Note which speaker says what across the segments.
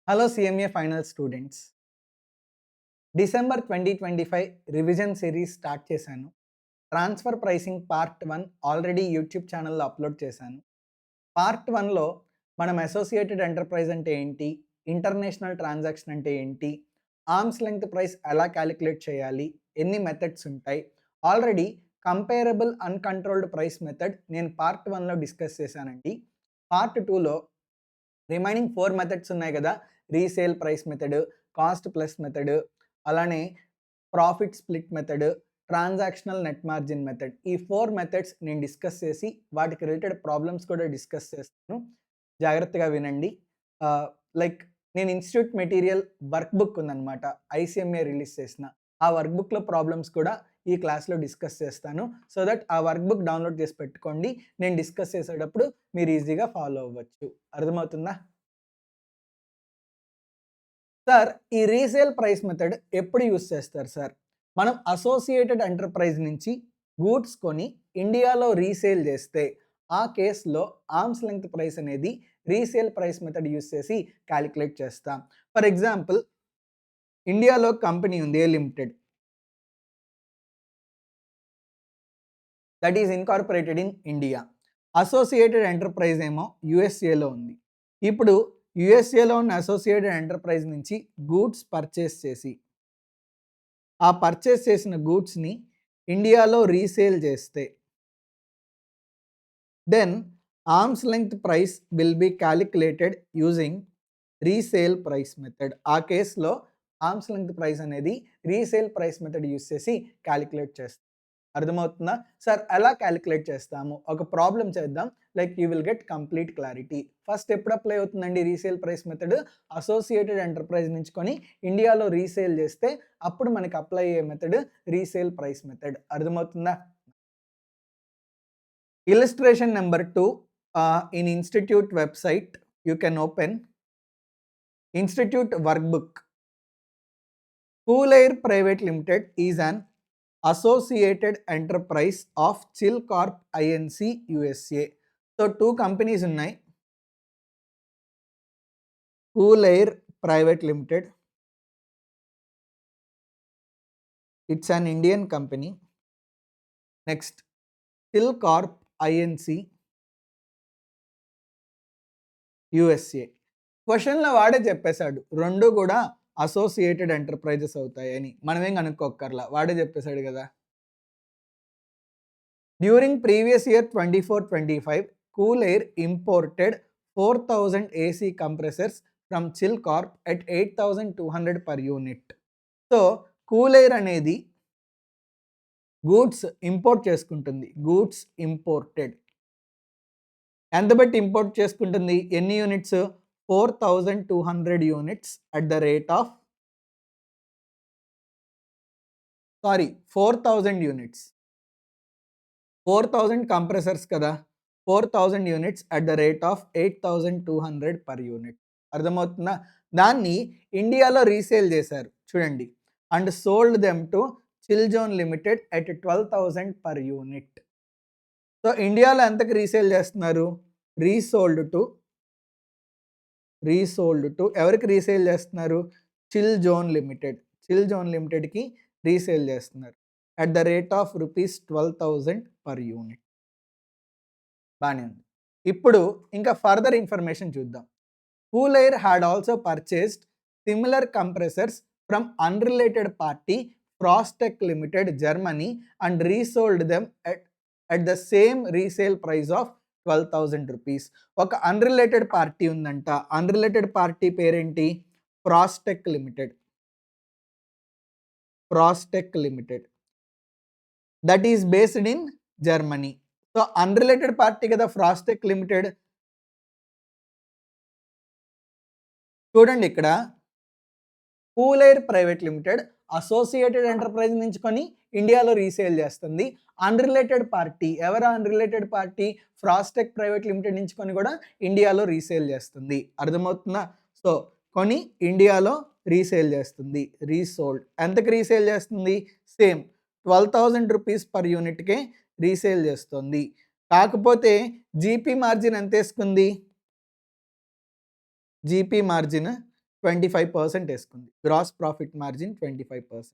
Speaker 1: Hello CMA final students. December 2025 revision series start చేశాను. Transfer pricing part 1 already YouTube ఛానల్‌లో upload చేశాను. Part 1లో మనం అసోసియేటెడ్ ఎంటర్ప్రైజ్ అంటే ఏంటి? ఇంటర్నేషనల్ ట్రాన్సాక్షన్ అంటే ఏంటి? ఆర్మ్స్ లెంగ్త్ ప్రైస్ ఎలా క్యాలిక్యులేట్ చేయాలి? ఎన్ని మెథడ్స్ ఉంటాయి? Already comparable uncontrolled price method నేను పార్ట్ 1లో డిస్కస్ చేశానండి. పార్ట్ 2లో రిమైనింగ్ 4 మెథడ్స్ ఉన్నాయి కదా! Resale price method, cost plus method, అలానే profit split method, transactional net margin method. ఈ 4 మెథడ్స్ నేను డిస్కస్ చేసి వాటికి రిలేటెడ్ ప్రాబ్లమ్స్ కూడా డిస్కస్ చేస్తాను. జాగ్రత్తగా వినండి. లైక్ నేను ఇన్‌స్టిట్యూట్ మెటీరియల్ వర్క్ బుక్ ఉందన్నమాట. ICMA రిలీజ్ చేసిన. ఆ వర్క్ బుక్‌లో ప్రాబ్లమ్స్ కూడా ఈ క్లాస్‌లో డిస్కస్ చేస్తాను. సో దట్ ఆ వర్క్ బుక్ డౌన్‌లోడ్ చేసి పెట్టుకోండి. నేను డిస్కస్ చేసేటప్పుడు మీరు ఈజీగా ఫాలో అవ్వచ్చు. అర్థమవుతుందా? సార్, ఈ రీసేల్ ప్రైస్ మెథడ్ ఎప్పుడు యూజ్ చేస్తారు సార్? మనం అసోసియేటెడ్ ఎంటర్ప్రైజ్ నుంచి గూడ్స్ కొని ఇండియాలో రీసేల్ చేస్తే, ఆ కేస్‌లో ఆర్మ్స్ లెంగ్త్ ప్రైస్ అనేది రీసేల్ ప్రైస్ మెథడ్ యూజ్ చేసి కాలిక్యులేట్ చేస్తాం. ఫర్ ఎగ్జాంపుల్, ఇండియాలో కంపెనీ ఉంది a limited. That is incorporated in India. Associated enterprise ఏమో యూఎస్ఏలో ఉంది. ఇప్పుడు యూఎస్ఏలో ఉన్న అసోసియేటెడ్ ఎంటర్ప్రైజ్ నుంచి గూడ్స్ పర్చేస్ చేసి, ఆ పర్చేస్ చేసిన గూడ్స్‌ని ఇండియాలో రీసేల్ చేస్తే, then arms length price will be calculated using resale price method. ఆ కేస్‌లో ఆర్మ్స్ లెంగ్త్ ప్రైస్ అనేది రీసేల్ ప్రైస్ మెథడ్ యూజ్ చేసి కాలిక్యులేట్ చేస్తాం. అర్థమవుతుందా? సార్, ఎలా కాలిక్యులేట్ చేస్తాము? ఒక ప్రాబ్లమ్ చేద్దాం. Like you will get complete clarity. First ఎప్పుడు అప్లై అవుతుందండి resale price method? Associated enterprise నుంచి కొని ఇండియాలో రీసేల్ చేస్తే అప్పుడు మనకి అప్లై అయ్యే మెథడ్ రీసేల్ ప్రైస్ మెథడ్. అర్థమవుతుందా? Illustration number 2, in institute website you can open institute workbook. Cool Air Private Limited is an associated enterprise of Chill Corp Inc. USA. So 2 companies ఉన్నాయి. Cool Air Private Limited, it's an Indian company. Next, Chill Corp Inc. USA. క్వశ్చన్‌లో వాడే చెప్పేశాడు. 2 కూడా associated enterprises అవుతాయని. మనమేం కనుక్కోక్కర్లా. వాడే చెప్పేశాడు కదా! During previous year 24-25, Cool Air imported 4,000 AC compressors from Chill Corp at 8,200 per unit. So, Cool Air అనేది గూడ్స్ ఇంపోర్ట్ చేసుకుంటుంది. Goods imported. ఎంత బట్టి ఇంపోర్ట్ చేసుకుంటుంది? ఎన్ని units? 4,200 units at the rate of 4,000 units. 4,000 compressors కదా! 4,000 units at the rate of 8,200 per unit. అర్థమవుతుందా? దాన్ని ఇండియాలో రీసేల్ చేశారు చూడండి. And sold them to chill zone limited at 12,000 per unit. So, ఇండియాలో ఎంతకి రీసేల్ చేస్తున్నారు? రీసోల్డ్ టు ఎవరికి రీసేల్ చేస్తున్నారు? Chill zone limited. Chill zone లిమిటెడ్‌కి రీసేల్ చేస్తున్నారు. At the rate of rupees 12,000 per unit. బానే ఉంది. ఇప్పుడు ఇంకా ఫర్దర్ ఇన్ఫర్మేషన్ చూద్దాం. Cool Air had also purchased similar compressors from unrelated party Frostech Limited, Germany, and resold them at the same resale price of 12,000 rupees. ఒక unrelated party ఉందంట. Unrelated party పేరేంటి? Frostech limited. Frostech limited. That is based in Germany. So, unrelated party కదా Frostech limited. చూడండి ఇక్కడ Cool Air private limited associated enterprise నుంచి కొని ఇండియాలో resale చేస్తుంది. అన్రిలేటెడ్ పార్టీ ఎవరు? Unrelated party Frostech private limited నుంచి కొని కూడా ఇండియాలో రీసేల్ చేస్తుంది. అర్థమవుతుందా? సో, కొని ఇండియాలో రీసేల్ చేస్తుంది. రీసోల్డ్. ఎంతకి రీసేల్ చేస్తుంది? సేమ్ 12,000 రూపీస్ పర్ యూనిట్కే రీసేల్ చేస్తుంది. కాకపోతే జీపీ మార్జిన్ ఎంత వేసుకుంది? జీపీ మార్జిన్ 25% వేసుకుంది. Gross profit margin 25%.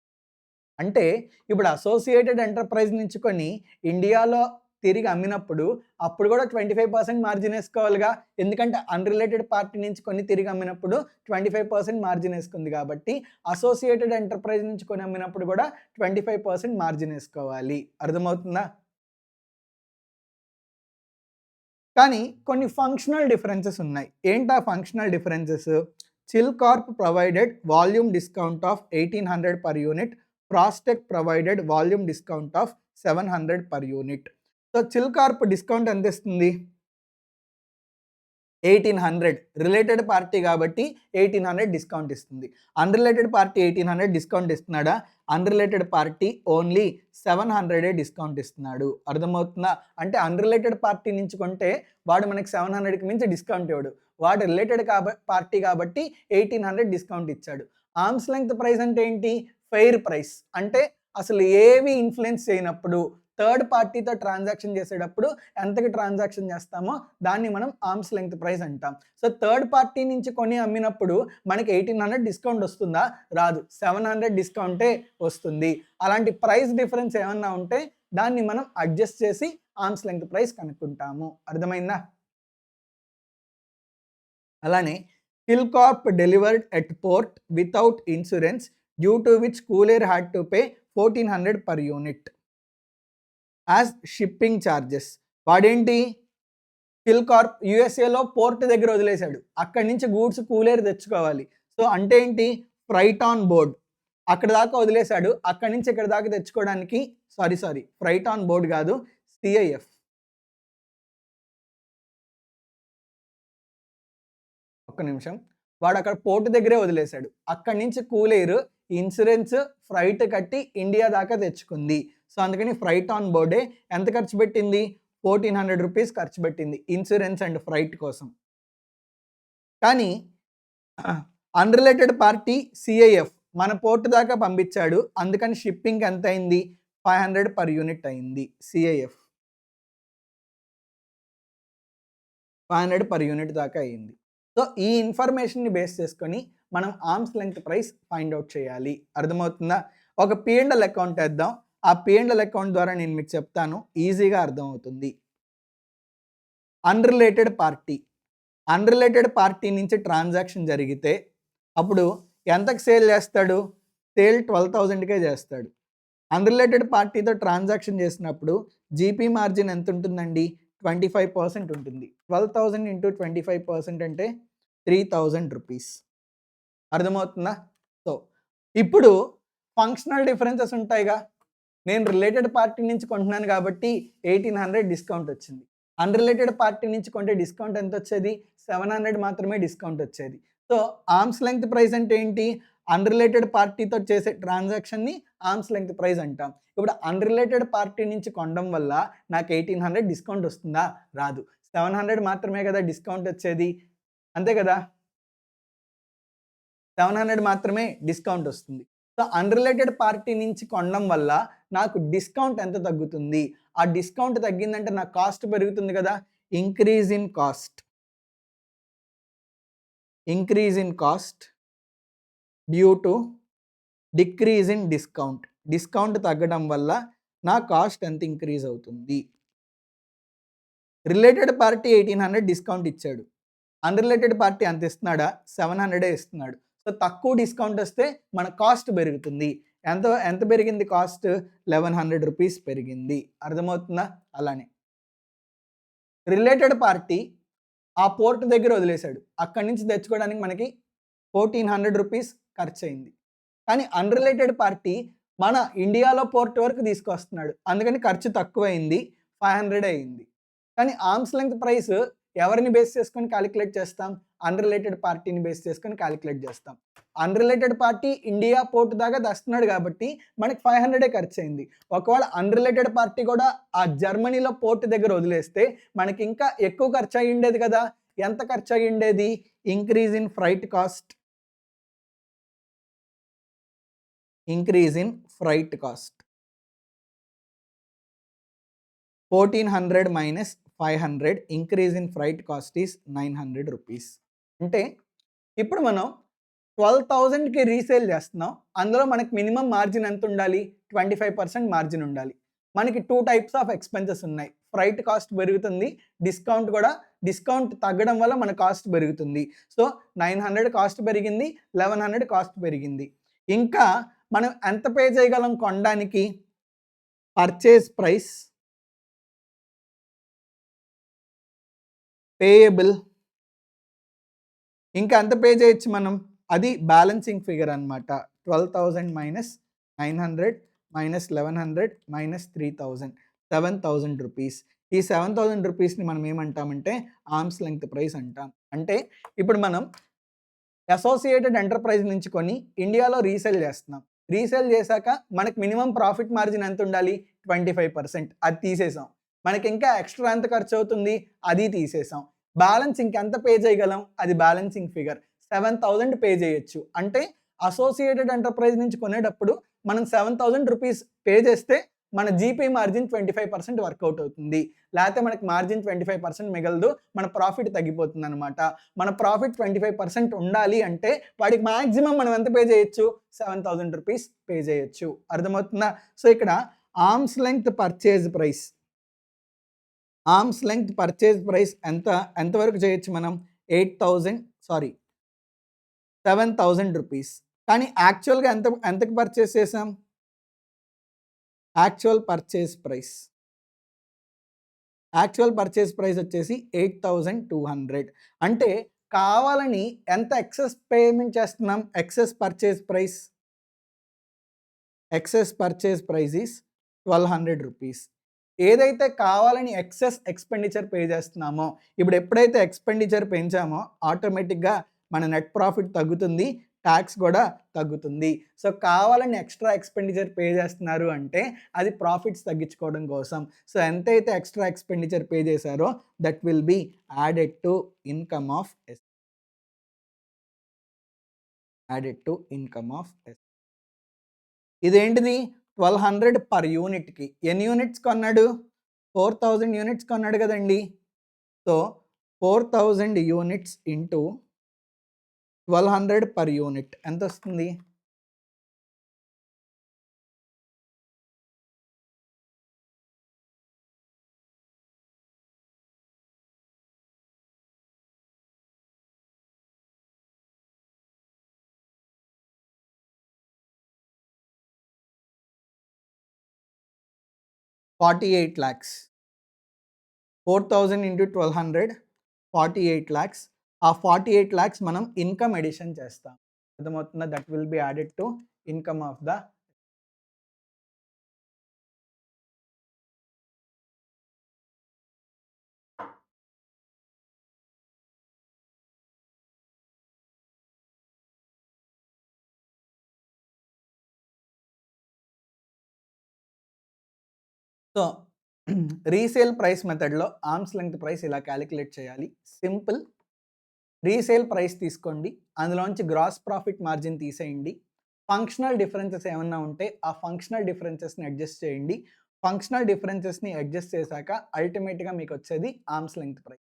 Speaker 1: అంటే ఇప్పుడు అసోసియేటెడ్ ఎంటర్ప్రైజ్ నుంచి కొని ఇండియాలో తిరిగి అమ్మినప్పుడు అప్పుడు కూడా 25% మార్జిన్ వేసుకోవాలిగా. ఎందుకంటే అన్రిలేటెడ్ పార్టీ నుంచి కొని తిరిగి అమ్మినప్పుడు 25% మార్జిన్ వేసుకుంది కాబట్టి అసోసియేటెడ్ ఎంటర్ప్రైజ్ నుంచి కొని అమ్మినప్పుడు కూడా 25% మార్జిన్ వేసుకోవాలి. అర్థమవుతుందా? కానీ కొన్ని ఫంక్షనల్ డిఫరెన్సెస్ ఉన్నాయి. ఏంటా functional differences? Chill Corp provided volume discount of 1800 per unit. Frostech provided volume discount of 700 per unit. So Chill Corp discount ఎంత ఇస్తుంది? 1800. రిలేటెడ్ పార్టీ కాబట్టి 1800 డిస్కౌంట్ ఇస్తుంది. అన్రిలేటెడ్ పార్టీ 1800 డిస్కౌంట్ ఇస్తున్నాడా? అన్రిలేటెడ్ పార్టీ ఓన్లీ 700 డిస్కౌంట్ ఇస్తున్నాడు. అర్థమవుతుందా? అంటే unrelated party నుంచి కొంటే వాడు మనకి 700కి మించి డిస్కౌంట్ ఇవ్వడు. వాడు రిలేటెడ్ పార్టీ కాబట్టి 1800 డిస్కౌంట్ ఇచ్చాడు. ఆర్మ్స్ లెంగ్త్ ప్రైస్ అంటే ఏంటి? Fair price. అంటే అసలు ఏవి ఇన్ఫ్లుయెన్స్ చేయనప్పుడు థర్డ్ పార్టీతో ట్రాన్సాక్షన్ చేసేటప్పుడు ఎంతకి ట్రాన్సాక్షన్ చేస్తామో దాన్ని మనం ఆర్మ్స్ లెంగ్త్ ప్రైస్ అంటాం. సో థర్డ్ పార్టీ నుంచి కొని అమ్మినప్పుడు మనకి 1800 డిస్కౌంట్ వస్తుందా? రాదు. 700 డిస్కౌంటే వస్తుంది. అలాంటి ప్రైస్ డిఫరెన్స్ ఏమన్నా ఉంటే దాన్ని మనం అడ్జస్ట్ చేసి ఆర్మ్స్ లెంగ్త్ ప్రైస్ కనుక్కుంటాము. అర్థమైందా? అలానే Chill Corp delivered at port without insurance due to which Cooler had to pay 1400 per unit as shipping charges. వాడేంటి? కిల్ కార్ప్ యూఎస్ఏలో పోర్ట్ దగ్గర వదిలేశాడు. అక్కడి నుంచి గూడ్స్ కూలేరు తెచ్చుకోవాలి. సో అంటే ఏంటి? Freight on board. అక్కడ దాకా వదిలేశాడు. అక్కడి నుంచి ఇక్కడ దాకా తెచ్చుకోవడానికి సారీ ఫ్రైట్ ఆన్ బోర్డ్ కాదు, సిఐఎఫ్. ఒక్క నిమిషం. వాడు అక్కడ పోర్ట్ దగ్గరే వదిలేశాడు. అక్కడి నుంచి కూలేరు ఇన్సూరెన్స్ ఫ్రైట్ కట్టి ఇండియా దాకా తెచ్చుకుంది. సో అందుకని ఫ్రైట్ ఆన్ బోర్డే ఎంత ఖర్చు పెట్టింది? 1400 రూపీస్ ఖర్చు పెట్టింది ఇన్సూరెన్స్ అండ్ ఫ్రైట్ కోసం. కానీ అన్రిలేటెడ్ పార్టీ సిఐఎఫ్ మన పోర్ట్ దాకా పంపించాడు. అందుకని షిప్పింగ్ ఎంత అయింది? 500 per unit అయింది. సిఐఎఫ్ 500 per unit దాకా అయింది. సో ఈ ఇన్ఫర్మేషన్ని బేస్ చేసుకొని మనం arms length price find out చేయాలి. అర్థమవుతుందా? ఒక P&L అకౌంట్ వేద్దాం. ఆ P&L అకౌంట్ ద్వారా నేను మీకు చెప్తాను, ఈజీగా అర్థమవుతుంది. అన్రిలేటెడ్ పార్టీ నుంచి ట్రాన్సాక్షన్ జరిగితే అప్పుడు ఎంతకు సేల్ చేస్తాడు? సేల్ 12,000కే చేస్తాడు. అన్రిలేటెడ్ పార్టీతో ట్రాన్సాక్షన్ చేసినప్పుడు జీపీ మార్జిన్ ఎంత ఉంటుందండి? 25% ఉంటుంది. 12,000 ఇంటూ 25% అంటే 3,000 రూపీస్. అర్థమవుతుందా? సో ఇప్పుడు ఫంక్షనల్ డిఫరెన్సెస్ ఉంటాయిగా. నేను రిలేటెడ్ పార్టీ నుంచి కొంటున్నాను కాబట్టి 1800 డిస్కౌంట్ వచ్చింది. అన్రిలేటెడ్ పార్టీ నుంచి కొంటే డిస్కౌంట్ ఎంత వచ్చేది? 700 మాత్రమే డిస్కౌంట్ వచ్చేది. సో ఆర్మ్స్ లెంగ్త్ ప్రైస్ అంటే ఏంటి? అన్రిలేటెడ్ పార్టీతో చేసే ట్రాన్సాక్షన్ని ఆర్మ్స్ లెంగ్త్ ప్రైస్ అంటాం. ఇప్పుడు అన్రిలేటెడ్ పార్టీ నుంచి కొనడం వల్ల నాకు 1800 డిస్కౌంట్ వస్తుందా? రాదు. 700 మాత్రమే కదా డిస్కౌంట్ వచ్చేది. అంతే కదా? 700 మాత్రమే డిస్కౌంట్ వస్తుంది. సో అన్రిలేటెడ్ పార్టీ నుంచి కొనడం వల్ల నాకు డిస్కౌంట్ ఎంత తగ్గుతుంది? ఆ డిస్కౌంట్ తగ్గిందంటే నా కాస్ట్ పెరుగుతుంది కదా. Increase in cost due to decrease in discount. Discount తగ్గడం వల్ల నా కాస్ట్ ఎంత ఇంక్రీజ్ అవుతుంది? రిలేటెడ్ పార్టీ 1800 డిస్కౌంట్ ఇచ్చాడు. అన్రిలేటెడ్ పార్టీ అంత ఇస్తున్నాడా? 700 ఇస్తున్నాడు. సో తక్కువ డిస్కౌంట్ వస్తే మన కాస్ట్ పెరుగుతుంది. ఎంత పెరిగింది కాస్ట్? 1100 రూపీస్ పెరిగింది. అర్థమవుతుందా? అలానే రిలేటెడ్ పార్టీ ఆ పోర్ట్ దగ్గర వదిలేశాడు. అక్కడి నుంచి తెచ్చుకోవడానికి మనకి 1400 రూపీస్ ఖర్చు అయింది. కానీ అన్రిలేటెడ్ పార్టీ మన ఇండియాలో పోర్ట్ వరకు తీసుకొస్తున్నాడు. అందుకని ఖర్చు తక్కువైంది, 500 అయింది. కానీ ఆర్మ్స్ లెంగ్త్ ప్రైస్ ఎవరిని బేస్ చేసుకొని క్యాలిక్యులేట్ చేస్తాం? అన్రిలేటెడ్ పార్టీని బేస్ చేసుకొని క్యాలిక్యులేట్ చేస్తాం. అన్రిలేటెడ్ పార్టీ ఇండియా పోర్ట్ దాకా తెస్తున్నాడు కాబట్టి మనకి 500 ఖర్చు అయింది. ఒకవేళ అన్రిలేటెడ్ పార్టీ కూడా ఆ జర్మనీలో పోర్ట్ దగ్గర వదిలేస్తే మనకి ఇంకా ఎక్కువ ఖర్చు అయ్యి ఉండేది కదా. ఎంత ఖర్చు అయ్యి ఉండేది? Increase in freight cost 1400 minus 500, increase in freight cost is 900 rupees. అంటే ఇప్పుడు మనం 12,000కి రీసేల్ చేస్తున్నాం. అందులో మనకి మినిమమ్ మార్జిన్ ఎంత ఉండాలి? 25% మార్జిన్ ఉండాలి. మనకి 2 టైప్స్ ఆఫ్ ఎక్స్‌పెన్సెస్ ఉన్నాయి. ఫ్రైట్ కాస్ట్ పెరుగుతుంది. డిస్కౌంట్ తగ్గడం వల్ల మన కాస్ట్ పెరుగుతుంది. సో, 900 కాస్ట్ పెరిగింది. 1100 కాస్ట్ పెరిగింది. ఇంకా మనం ఎంత పే చేయగలం కొనడానికి? పర్చేజ్ ప్రైస్, పేయబుల్, ఇంకా ఎంత పే చేయొచ్చు మనం? అది బ్యాలెన్సింగ్ ఫిగర్ అన్నమాట. 12,000 మైనస్ 900 మైనస్ 1100 మైనస్ 3,000 7,000 రూపీస్. ఈ 7,000 రూపీస్‌ని మనం ఏమంటామంటే ఆర్మ్స్ లెంగ్త్ ప్రైస్ అంటాం. అంటే ఇప్పుడు మనం అసోసియేటెడ్ ఎంటర్ప్రైజ్ నుంచి కొని ఇండియాలో రీసేల్ చేస్తున్నాం. రీసేల్ చేశాక మనకి మినిమమ్ ప్రాఫిట్ మార్జిన్ ఎంత ఉండాలి? 25%. అది తీసేసాం. మనకి ఇంకా ఎక్స్ట్రా ఎంత ఖర్చు అవుతుంది? అది తీసేసాం. బ్యాలెన్స్ ఇంకెంత పే చేయగలం? అది బ్యాలెన్సింగ్ ఫిగర్. 7,000 పే చేయొచ్చు. అంటే అసోసియేటెడ్ ఎంటర్ప్రైజ్ నుంచి కొనేటప్పుడు మనం 7,000 రూపీస్ పే చేస్తే మన జీపీ మార్జిన్ 25% వర్కౌట్ అవుతుంది. లేకపోతే మనకి మార్జిన్ 25% మిగలదు. మన ప్రాఫిట్ తగ్గిపోతుందనమాట. మన ప్రాఫిట్ 25% ఉండాలి అంటే వాడికి మాక్సిమం మనం ఎంత పే చేయొచ్చు? 7,000 రూపీస్ పే చేయొచ్చు. అర్థమవుతుందా? సో, ఇక్కడ arms length purchase price. Arms length purchase price ఎంతవరకు చేయొచ్చు మనం? 7,000 రూపీస్. కానీ యాక్చువల్‌గా ఎంతకి పర్చేజ్ చేసాం? యాక్చువల్ పర్చేజ్ ప్రైస్ వచ్చేసి 8,200. అంటే కావాలని ఎంత ఎక్సెస్ పేమెంట్ చేస్తున్నాం? Excess purchase price is 1,200 rupees. ఏదైతే కావాలని ఎక్సెస్ ఎక్స్‌పెండిచర్ పే చేస్తున్నామో, ఇప్పుడు ఎప్పుడైతే ఎక్స్‌పెండిచర్ పెంచామో ఆటోమేటిక్‌గా మన నెట్ ప్రాఫిట్ తగ్గుతుంది. టాక్స్ కూడా తగ్గుతుంది. సో, కావాలని ఎక్స్ట్రా ఎక్స్‌పెండిచర్ పే చేస్తున్నారు అంటే అది ప్రాఫిట్స్ తగ్గించుకోవడం కోసం. సో, ఎంతైతే ఎక్స్ట్రా ఎక్స్‌పెండిచర్ పే చేశారో that will be added to income of S. ఇదేంటిది? 1,200 పర్ యూనిట్‌కి. ఎన్ని యూనిట్స్ కొన్నాడు? 4,000 యూనిట్స్ కొన్నాడు కదండీ! So, 4,000 units into 1,200 per unit ఎంతొస్తుంది? ₹48 lakhs. 4,000 into 1,200 48 lakhs. ఆ 48 lakhs మనం ఇన్కమ్ ఎడిషన్ చేస్తాం. అర్థమవుతుందా? That will be added to income of the. So, resale price మెథడ్‌లో ఆర్మ్స్ లెంగ్త్ ప్రైస్ ఇలా క్యాలిక్యులేట్ చేయాలి. సింపుల్. రీసేల్ ప్రైస్ తీసుకోండి. అందులోంచి గ్రాస్ ప్రాఫిట్ మార్జిన్ తీసేయండి. ఫంక్షనల్ డిఫరెన్సెస్ ఏమన్నా ఉంటే ఆ ఫంక్షనల్ డిఫరెన్సెస్‌ని అడ్జస్ట్ చేయండి. ఫంక్షనల్ డిఫరెన్సెస్‌ని అడ్జస్ట్ చేశాక అల్టిమేట్‌గా మీకొచ్చేది arm's length price.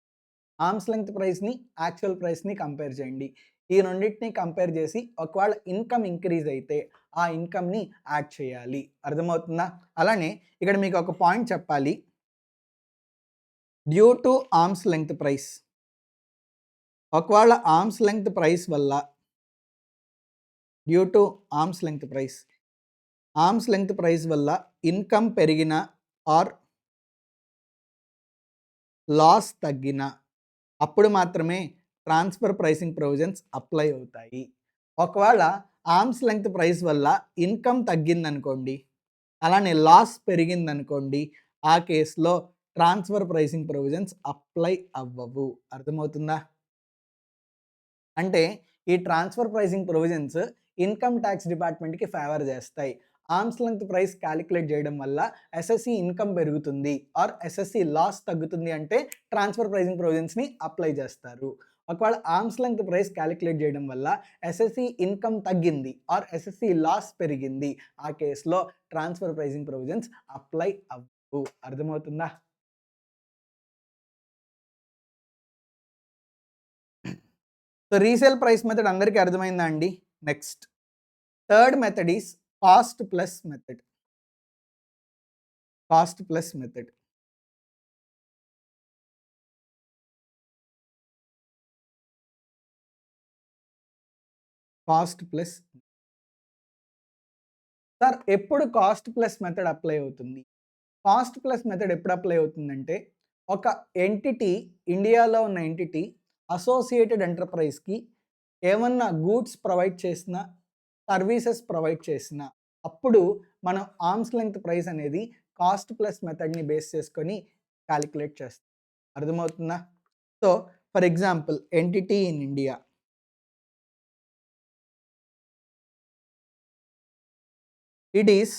Speaker 1: Arms length ప్రైస్‌ని, యాక్చువల్ ప్రైస్‌ని కంపేర్ చేయండి. ఈ రెండిటిని కంపేర్ చేసి ఒకవేళ ఇన్కమ్ ఇంక్రీజ్ అయితే ఆ ఇన్కమ్‌ని యాడ్ చేయాలి. అర్థమవుతుందా? అలానే ఇక్కడ మీకు ఒక పాయింట్ చెప్పాలి. Due to arms length price. ఒకవేళ ఆర్మ్స్ లెంగ్త్ ప్రైస్ వల్ల due to arms length price వల్ల ఇన్కమ్ పెరిగిన ఆర్ లాస్ తగ్గిన అప్పుడు మాత్రమే ట్రాన్స్ఫర్ ప్రైసింగ్ ప్రొవిజన్స్ అప్లై అవుతాయి. ఒకవేళ ఆర్మ్స్ లెంగ్త్ ప్రైస్ వల్ల ఇన్కమ్ తగ్గిందనుకోండి, అలానే లాస్ పెరిగిందనుకోండి, ఆ కేసులో ట్రాన్స్ఫర్ ప్రైసింగ్ ప్రొవిజన్స్ అప్లై అవ్వవు. అర్థమవుతుందా? అంటే ఈ transfer pricing provisions income tax డిపార్ట్మెంట్‌కి ఫేవర్ చేస్తాయి. ఆర్మ్స్ లెంగ్త్ ప్రైస్ క్యాలిక్యులేట్ చేయడం వల్ల ఎస్ఎస్‌సి ఇన్కమ్ పెరుగుతుంది ఆర్ ఎస్ఎస్‌సి లాస్ తగ్గుతుంది అంటే ట్రాన్స్ఫర్ ప్రైసింగ్ ప్రొవిజన్స్‌ని అప్లై చేస్తారు. ఒకవేళ ఆర్మ్స్ లెంగ్త్ ప్రైస్ క్యాలిక్యులేట్ చేయడం వల్ల ఎస్ఎస్‌సి ఇన్కమ్ తగ్గింది ఆర్ ఎస్ఎస్‌సి లాస్ పెరిగింది, ఆ కేసులో ట్రాన్స్ఫర్ ప్రైసింగ్ ప్రొవిజన్స్ అప్లై అవ్వవు. అర్థమవుతుందా? సో రీసేల్ ప్రైస్ మెథడ్ అందరికీ అర్థమైందా అండి? Next third method is cost plus method. Cost plus method. Cost plus sir ఎప్పుడు కాస్ట్ ప్లస్ మెథడ్ అప్లై అవుతుంది? కాస్ట్ ప్లస్ మెథడ్ ఎప్పుడు అప్లై అవుతుందంటే, ఒక ఎంటిటీ ఇండియాలో ఉన్న ఎంటిటీ అసోసియేటెడ్ ఎంటర్‌ప్రైజ్‌కి ఏమన్నా గూడ్స్ ప్రొవైడ్ చేసినా, సర్వీసెస్ ప్రొవైడ్ చేసినా, అప్పుడు మనం ఆర్మ్స్ లెంగ్త్ ప్రైస్ అనేది కాస్ట్ ప్లస్ మెథడ్‌ని బేస్ చేసుకొని కాలిక్యులేట్ చేస్తాం. అర్థమవుతుందా? So, for example entity in India. It is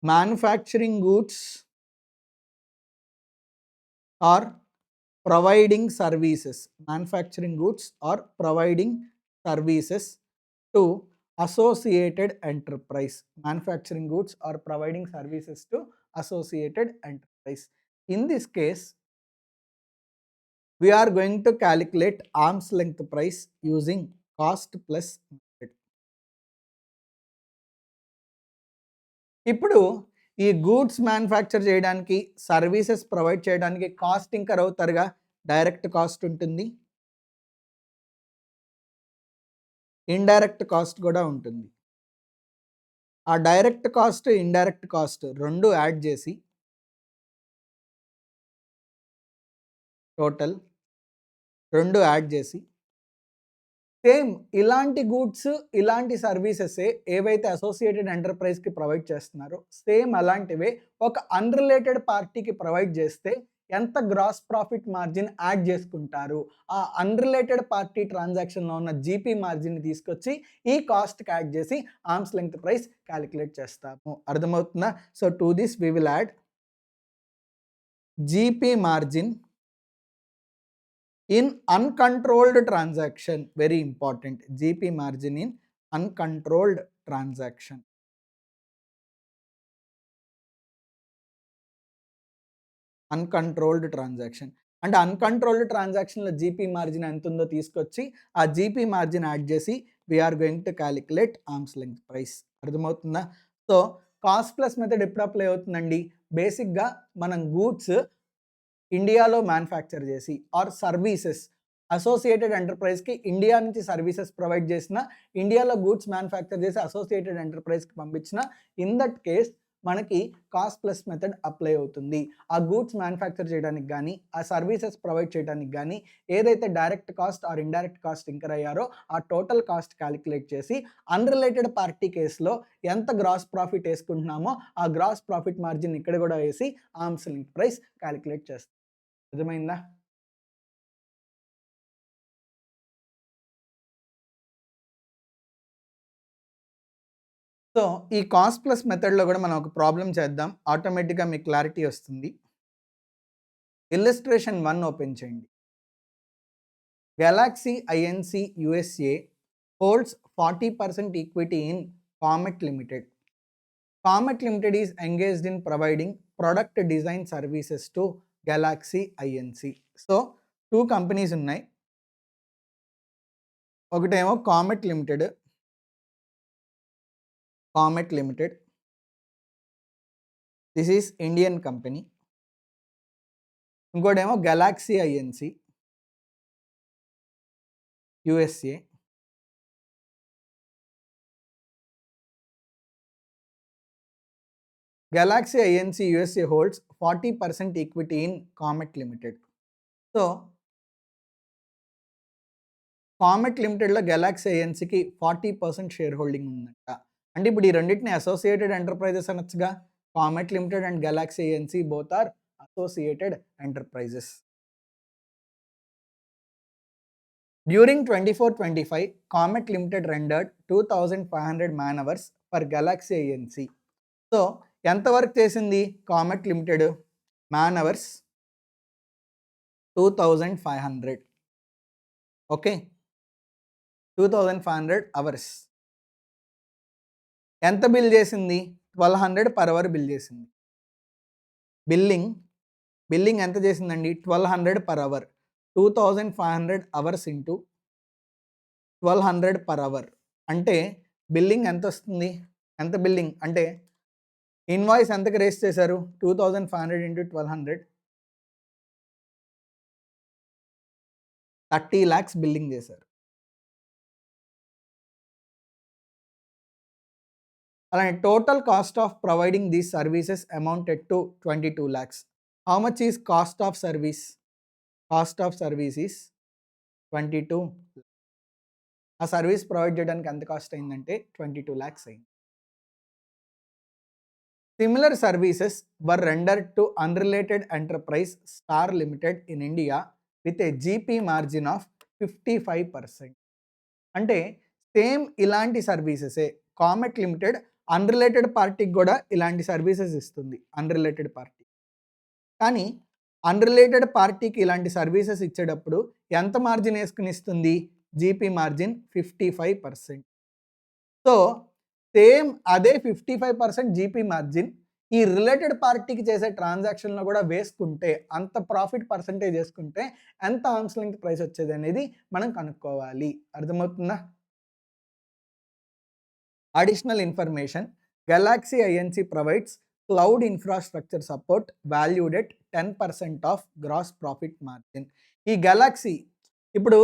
Speaker 1: manufacturing goods or providing services. Manufacturing goods or providing services to associated enterprise. Manufacturing goods or providing services to associated enterprise. In this case, we are going to calculate arm's length price using cost plus method. ఇప్పుడు ఈ goods manufacture చేయడానికి, services provide చేయడానికి cost incur అవుతారుగా. Direct cost ఉంటుంది, indirect cost కూడా ఉంటుంది. ఆ direct cost, indirect cost 2 add చేసి total 2 add చేసి సేమ్ ఇలాంటి గూడ్స్, ఇలాంటి సర్వీసెసే ఏవైతే అసోసియేటెడ్ ఎంటర్‌ప్రైజ్‌కి ప్రొవైడ్ చేస్తున్నారో సేమ్ అలాంటివే ఒక అన్‌రిలేటెడ్ పార్టీకి ప్రొవైడ్ చేస్తే ఎంత గ్రాస్ ప్రాఫిట్ మార్జిన్ యాడ్ చేసుకుంటారు. ఆ అన్‌రిలేటెడ్ పార్టీ ట్రాన్సాక్షన్‌లో ఉన్న జీపీ మార్జిన్‌ని తీసుకొచ్చి ఈ కాస్ట్‌కి యాడ్ చేసి ఆర్మ్స్ లెంగ్త్ ప్రైస్ కాలిక్యులేట్ చేస్తాము. అర్థమవుతుందా? So to this we will add GP margin in uncontrolled transaction. Very important, GP margin in uncontrolled transaction. Uncontrolled transaction అంటే అన్‌కంట్రోల్డ్ ట్రాన్సాక్షన్‌లో జీపీ మార్జిన్ ఎంత ఉందో తీసుకొచ్చి ఆ జీపీ మార్జిన్ యాడ్ చేసి we are going to calculate arm's length price. అర్థమవుతుందా? So cost plus method ఎప్పుడు apply అవుతుందండి? బేసిక్‌గా మనం గూడ్స్ ఇండియాలో మ్యానుఫ్యాక్చర్ చేసి ఆర్ సర్వీసెస్ అసోసియేటెడ్ ఎంటర్‌ప్రైజ్‌కి ఇండియా నుంచి సర్వీసెస్ ప్రొవైడ్ చేసిన, ఇండియాలో గూడ్స్ మ్యానుఫ్యాక్చర్ చేసి అసోసియేటెడ్ ఎంటర్‌ప్రైజ్‌కి పంపించిన, ఇన్ దట్ కేస్ మనకి కాస్ట్ ప్లస్ మెథడ్ అప్లై అవుతుంది. ఆ గూడ్స్ మ్యానుఫ్యాక్చర్ చేయడానికి గానీ, ఆ సర్వీసెస్ ప్రొవైడ్ చేయడానికి గానీ, ఏదైతే direct cost are indirect cost incur అయ్యారో ఆ టోటల్ కాస్ట్ కాలిక్యులేట్ చేసి అన్‌రిలేటెడ్ పార్టీ కేస్‌లో ఎంత గ్రాస్ ప్రాఫిట్ ఏసుకుంటున్నామో ఆ గ్రాస్ ప్రాఫిట్ మార్జిన్ ఇక్కడ కూడా వేసి ఆర్మ్స్ లెంగ్త్ ప్రైస్ కాలిక్యులేట్ చేస్తాం. అర్థమైందా? సో ఈ కాస్ట్ ప్లస్ మెథడ్‌లో కూడా మనం ఒక ప్రాబ్లమ్ చేద్దాం. ఆటోమేటిక్‌గా మీకు క్లారిటీ వస్తుంది. ఇల్లస్ట్రేషన్ 1 ఓపెన్ చేయండి. Galaxy INC USA holds 40% equity in Comet Limited. Comet Limited is engaged in providing product design services to Galaxy INC. So 2 companies ఉన్నాయి. ఒకటేమో Comet limited. This is Indian company. ఇంకోటేమో Galaxy INC USA. Galaxy INC USA holds 40% equity in Comet Limited. So Comet లిమిటెడ్‌లో Galaxy ఐఎన్‌సికి 40% share holding ఉందంట. అంటే ఇప్పుడు ఈ రెండిటిని అసోసియేటెడ్ ఎంటర్‌ప్రైజెస్ అనొచ్చుగా. Comet limited and Galaxy INC both are associated enterprises. During 24-25, Comet Limited rendered 2,500 man hours for Galaxy INC. So ఎంత work చేసింది Comet Limited? Man hours 2,500. Okay, 2,500 hours. ఎంత బిల్ చేసింది? 1,200 పర్ అవర్ బిల్ చేసింది. Billing ఎంత చేసిందండి? 1,200 per hour. 2,500 hours into 1200 per hour అంటే billing ఎంత వస్తుంది? ఎంత బిల్లింగ్ అంటే ఇన్వాయిస్ ఎంతకి రేస్ చేశారు? 2500 ఇంటూ 1200 30 lakhs బిల్లింగ్ చేశారు. అలానే total cost of providing these services amounted to 22 lakhs. How much is cost of service? Cost of service is 22. ఆ సర్వీస్ ప్రొవైడ్ చేయడానికి ఎంత కాస్ట్ అయిందంటే 22 lakhs అయింది. Similar services were rendered to unrelated enterprise star limited in India with a GP margin of 55%. అంటే same ఇలాంటి సర్వీసెసే comet limited unrelated పార్టీకి కూడా ఇలాంటి సర్వీసెస్ ఇస్తుంది. అన్రిలేటెడ్ పార్టీ కానీ అన్రిలేటెడ్ పార్టీకి ఇలాంటి సర్వీసెస్ ఇచ్చేటప్పుడు ఎంత మార్జిన్ వేసుకుని ఇస్తుంది? GP margin 55%. సో సేమ్ అదే 55% జీపీ మార్జిన్ ఈ రిలేటెడ్ పార్టీకి చేసే ట్రాన్సాక్షన్లో కూడా వేసుకుంటే అంత ప్రాఫిట్ పర్సంటేజ్ వేసుకుంటే ఎంత ఆర్మ్స్ లెంగ్త్ ప్రైస్ వచ్చేది అనేది మనం కనుక్కోవాలి. అర్థమవుతుందా? Additional information, Galaxy INC provides cloud infrastructure support valued at 10% of gross profit margin. ఈ గెలాక్సీ ఇప్పుడు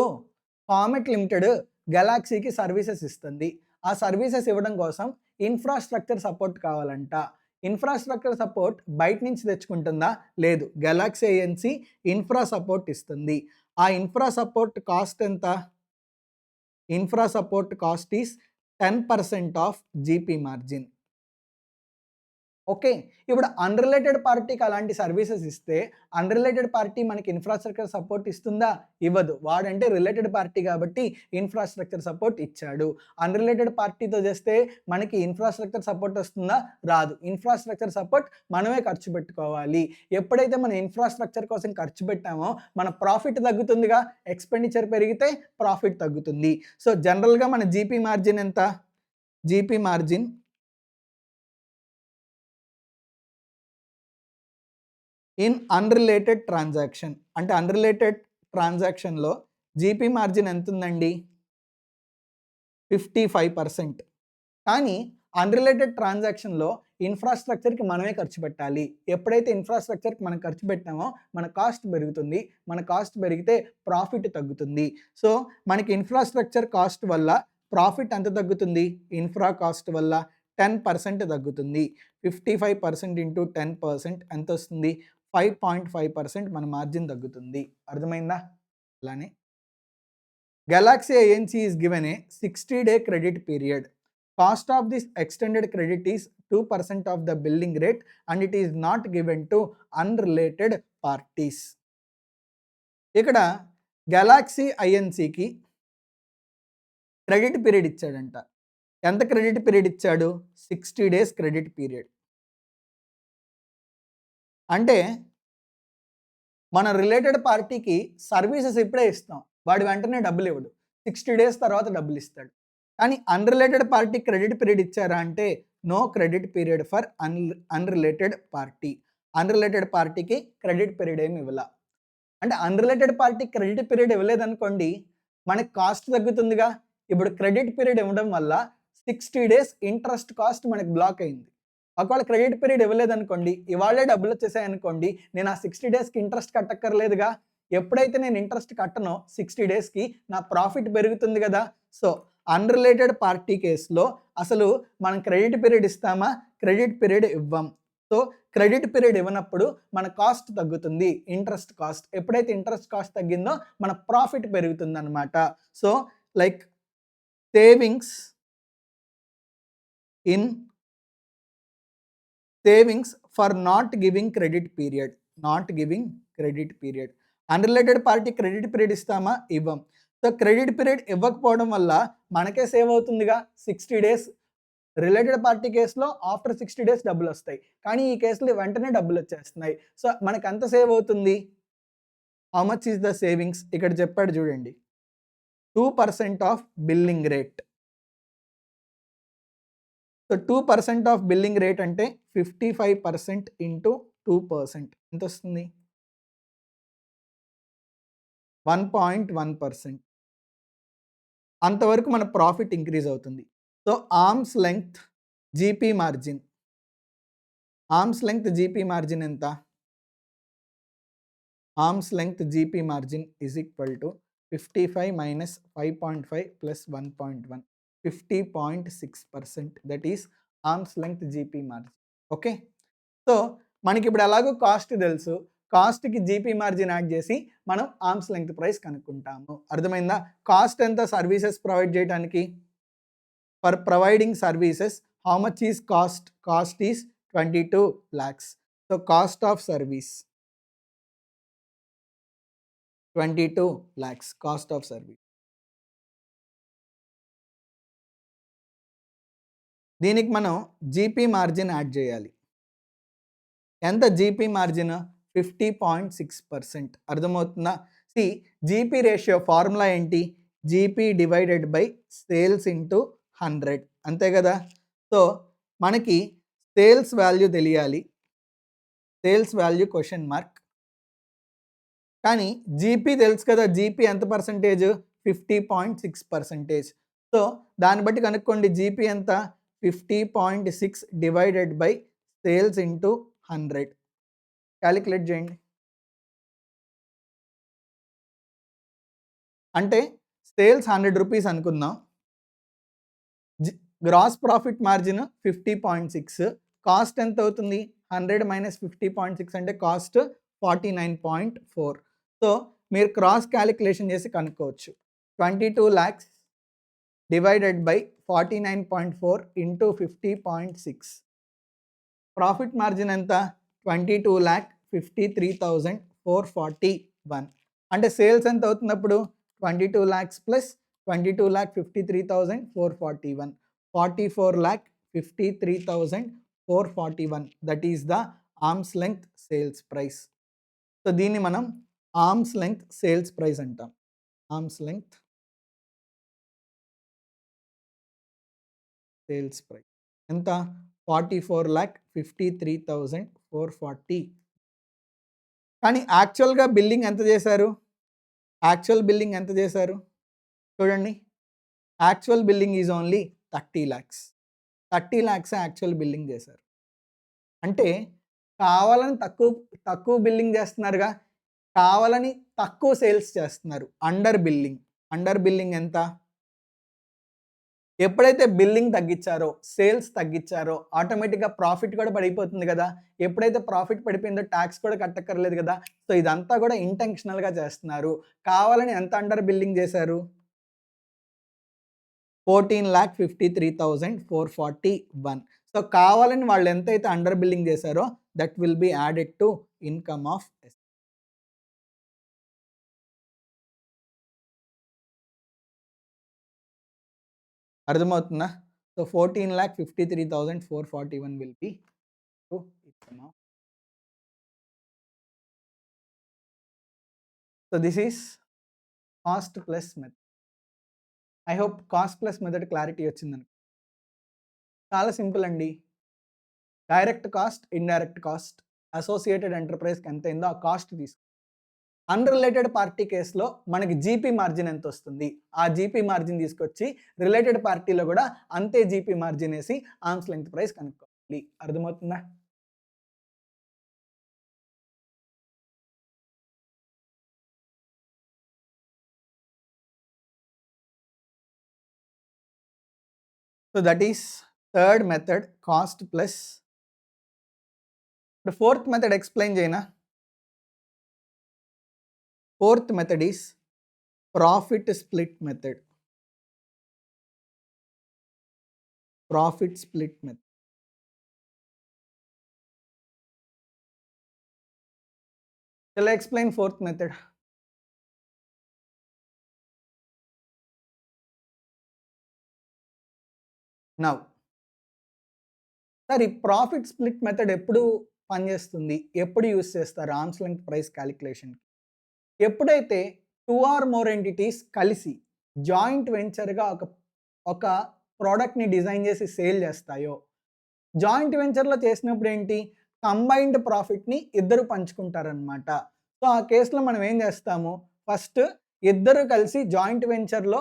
Speaker 1: కామెట్ లిమిటెడ్ గెలాక్సీకి సర్వీసెస్ ఇస్తుంది. ఆ సర్వీసెస్ ఇవ్వడం కోసం ఇన్ఫ్రాస్ట్రక్చర్ సపోర్ట్ కావాలంట. ఇన్ఫ్రాస్ట్రక్చర్ సపోర్ట్ బయట నుంచి తెచ్చుకుంటుందా? లేదు. గెలాక్సీ ఐఎన్సి ఇన్ఫ్రా సపోర్ట్ ఇస్తుంది. ఆ ఇన్ఫ్రా సపోర్ట్ కాస్ట్ ఎంత? Infra support cost is 10% of GP margin. Okay. ఇప్పుడు అన్రిలేటెడ్ పార్టీకి అలాంటి సర్వీసెస్ ఇస్తే అన్రిలేటెడ్ పార్టీ మనకి ఇన్ఫ్రాస్ట్రక్చర్ సపోర్ట్ ఇస్తుందా? ఇవ్వదు. వాడంటే రిలేటెడ్ పార్టీ కాబట్టి ఇన్ఫ్రాస్ట్రక్చర్ సపోర్ట్ ఇచ్చాడు. అన్రిలేటెడ్ పార్టీతో చేస్తే మనకి ఇన్ఫ్రాస్ట్రక్చర్ సపోర్ట్ వస్తుందా? రాదు. ఇన్ఫ్రాస్ట్రక్చర్ సపోర్ట్ మనమే ఖర్చు పెట్టుకోవాలి. ఎప్పుడైతే మన ఇన్ఫ్రాస్ట్రక్చర్ కోసం ఖర్చు పెట్టామో మన ప్రాఫిట్ తగ్గుతుందిగా. ఎక్స్‌పెండిచర్ పెరిగితే ప్రాఫిట్ తగ్గుతుంది. సో జనరల్‌గా మన జీపీ మార్జిన్ ఎంత? GP margin in unrelated transaction అంటే అన్రిలేటెడ్ ట్రాన్సాక్షన్లో జీపీ మార్జిన్ ఎంత ఉందండి? 55%. కానీ అన్రిలేటెడ్ ట్రాన్సాక్షన్లో ఇన్ఫ్రాస్ట్రక్చర్కి మనమే ఖర్చు పెట్టాలి. ఎప్పుడైతే ఇన్ఫ్రాస్ట్రక్చర్కి మనం ఖర్చు పెట్టామో మన కాస్ట్ పెరుగుతుంది. మన కాస్ట్ పెరిగితే ప్రాఫిట్ తగ్గుతుంది. సో మనకి ఇన్ఫ్రాస్ట్రక్చర్ కాస్ట్ వల్ల ప్రాఫిట్ ఎంత తగ్గుతుంది? ఇన్ఫ్రా కాస్ట్ వల్ల 10% తగ్గుతుంది. 55% ఇంటూ 10% ఎంత వస్తుంది? 5.5% మన మార్జిన్ తగ్గుతుంది. అర్థమైందా? అలానే Galaxy INC is given a 60-day credit period. Cost of this extended credit is 2% of the billing rate and it is not given to unrelated parties. ఇక్కడ గెలాక్సీ ఐఎన్సికి క్రెడిట్ పీరియడ్ ఇచ్చాడంట. ఎంత credit period ఇచ్చాడు? 60 days credit period. అంటే మన related పార్టీకి services ఇప్పుడే ఇస్తాం. వాడు వెంటనే డబ్బులు ఇవ్వడు. 60 days తర్వాత డబ్బులు ఇస్తాడు. కానీ అన్రిలేటెడ్ పార్టీ క్రెడిట్ పీరియడ్ ఇచ్చారా అంటే no credit period for unrelated party. Unrelated పార్టీకి క్రెడిట్ పీరియడ్ ఏమి ఇవ్వాల. అంటే అన్రిలేటెడ్ పార్టీ క్రెడిట్ పీరియడ్ ఇవ్వలేదనుకోండి మనకి కాస్ట్ తగ్గుతుందిగా. ఇప్పుడు క్రెడిట్ పీరియడ్ ఇవ్వడం వల్ల 60 days ఇంట్రెస్ట్ కాస్ట్ మనకి బ్లాక్ అయింది. ఒకవేళ క్రెడిట్ పీరియడ్ ఇవ్వలేదనుకోండి, ఇవాళే డబ్బులు వచ్చేసాయనుకోండి, నేను ఆ 60 daysకి ఇంట్రెస్ట్ కట్టక్కర్లేదుగా. ఎప్పుడైతే నేను ఇంట్రెస్ట్ కట్టనో 60 daysకి నా ప్రాఫిట్ పెరుగుతుంది కదా. సో అన్రిలేటెడ్ పార్టీ కేసులో అసలు మనం క్రెడిట్ పీరియడ్ ఇస్తామా? క్రెడిట్ పీరియడ్ ఇవ్వం. సో క్రెడిట్ పీరియడ్ ఇవ్వనప్పుడు మన కాస్ట్ తగ్గుతుంది, ఇంట్రెస్ట్ కాస్ట్. ఎప్పుడైతే ఇంట్రెస్ట్ కాస్ట్ తగ్గిందో మన ప్రాఫిట్ పెరుగుతుంది అనమాట. So like savings for not giving credit period. Unrelated party credit period ఇస్తామా? ఇవ్వం. సో క్రెడిట్ పీరియడ్ ఇవ్వకపోవడం వల్ల మనకే సేవ్ అవుతుందిగా 60 days. రిలేటెడ్ పార్టీ కేసులో ఆఫ్టర్ 60 days డబ్బులు వస్తాయి. కానీ ఈ కేసులో వెంటనే డబ్బులు వచ్చేస్తున్నాయి. సో మనకి ఎంత సేవ్ అవుతుంది? How much is the savings? ఇక్కడ చెప్పాడు చూడండి, 2% of billing rate. So 2% of billing rate అంటే 55% ఇంటూ 2% ఎంత వస్తుంది? 1.1%. అంతవరకు మన ప్రాఫిట్ ఇంక్రీజ్ అవుతుంది. So arms length GP margin, arm's length GP margin ఎంత? Arm's length GP margin is equal to 55 minus 5.5 plus 1.1, 50.6%. That is arms length GP margin. Okay, so మనకి ఇప్పుడు ఎలాగో కాస్ట్ తెలుసు, కాస్ట్కి జీపీ మార్జిన్ యాడ్ చేసి మనం arms length price కనుక్కుంటాము. అర్థమైందా? కాస్ట్ ఎంత సర్వీసెస్ ప్రొవైడ్ చేయడానికి? For providing services how much is cost? Cost is 22 lakhs. So cost of service 22 lakhs, cost of service. దీనికి మనం జీపీ మార్జిన్ యాడ్ చేయాలి. ఎంత జీపీ మార్జిన్? 50.6%. అర్థమవుతుందా? సి జీపీ రేషియో ఫార్ములా ఏంటి? GP divided by sales into 100, అంతే కదా. So మనకి sales value తెలియాలి, సేల్స్ వాల్యూ క్వశ్చన్ మార్క్, కానీ జీపీ తెలుసు కదా, జీపీ ఎంత పర్సంటేజ్? 50.6%. సో దాన్ని బట్టి కనుక్కోండి, జీపీ ఎంత? 50.6 divided by sales into 100, calculate చేయండి. అంటే సేల్స్ 100 రూపీస్ అనుకుందాం, గ్రాస్ ప్రాఫిట్ మార్జిన్ 50.6, కాస్ట్ ఎంత అవుతుంది? 100 మైనస్ 50.6 అంటే కాస్ట్ 49.4. సో మీరు క్రాస్ క్యాలిక్యులేషన్ చేసి కనుక్కోవచ్చు. 22 lakhs divided by 49.4 into 50.6, profit margin ఎంత? 22,53,441. అంటే సేల్స్ ఎంత అవుతున్నప్పుడు? 22 lakhs plus 22,53,441, 44,53,441. That is the arms length sales price. So దీన్ని మనం ఆర్మ్స్ లెంగ్త్ సేల్స్ ప్రైస్ అంటాం. ఆర్మ్స్ లెంగ్త్ సేల్స్ ప్రైస్ ఎంత? 44,53,440. కానీ యాక్చువల్గా బిల్లింగ్ ఎంత చేశారు? యాక్చువల్ బిల్లింగ్ ఎంత చేశారు చూడండి. Actual billing is only 30 lakhs. 30 lakhs actual billing చేశారు. అంటే కావాలని తక్కువ బిల్లింగ్ చేస్తున్నారుగా, కావాలని తక్కువ సేల్స్ చేస్తున్నారు. Under billing. అండర్ బిల్లింగ్ ఎంత? ఎప్పుడైతే బిల్లింగ్ తగ్గించారో, సేల్స్ తగ్గించారో ఆటోమేటిక్గా ప్రాఫిట్ కూడా పడిపోతుంది కదా. ఎప్పుడైతే ప్రాఫిట్ పడిపోయిందో ట్యాక్స్ కూడా కట్టక్కర్లేదు కదా. సో ఇదంతా కూడా ఇంటెన్షనల్గా చేస్తున్నారు. కావాలని ఎంత అండర్ బిల్లింగ్ చేశారు? 14,53,441. సో కావాలని వాళ్ళు ఎంతైతే అండర్ బిల్లింగ్ చేశారో that will be added to income of S. అర్థమవుతుందా? So 14,53,441 will be to income of. So this is cost plus method. I hope cost plus method clarity వచ్చిందని. చాలా simple అండి. Direct cost, indirect cost, associated ఎంటర్ప్రైజ్కి ఎంత అయిందో ఆ cost తీసుకో. Unrelated party కేసులో మనకి జీపీ మార్జిన్ ఎంత వస్తుంది, ఆ జీపీ మార్జిన్ తీసుకొచ్చి రిలేటెడ్ పార్టీలో కూడా అంతే జీపీ మార్జిన్ వేసి ఆర్మ్స్ లెంగ్త్ ప్రైస్ కనుక్కోవాలి. అర్థమవుతుందా? So that is third method, cost plus. ఇప్పుడు ఫోర్త్ మెథడ్ ఎక్స్ప్లెయిన్ చేయనా? Fourth method is profit split method. Profit split method. Shall I explain fourth method? Now, sir ఈ profit split method ఎప్పుడు పనిచేస్తుంది, ఎప్పుడు use చేస్తారు arms length price calculation? ఎప్పుడైతే 2 or more entities కలిసి joint వెంచర్గా ఒక ప్రోడక్ట్ని డిజైన్ చేసి సేల్ చేస్తాయో, జాయింట్ వెంచర్లో చేసినప్పుడు ఏంటి, కంబైన్డ్ ప్రాఫిట్ని ఇద్దరు పంచుకుంటారనమాట. సో ఆ కేసులో మనం ఏం చేస్తాము, ఫస్ట్ ఇద్దరు కలిసి జాయింట్ వెంచర్‌లో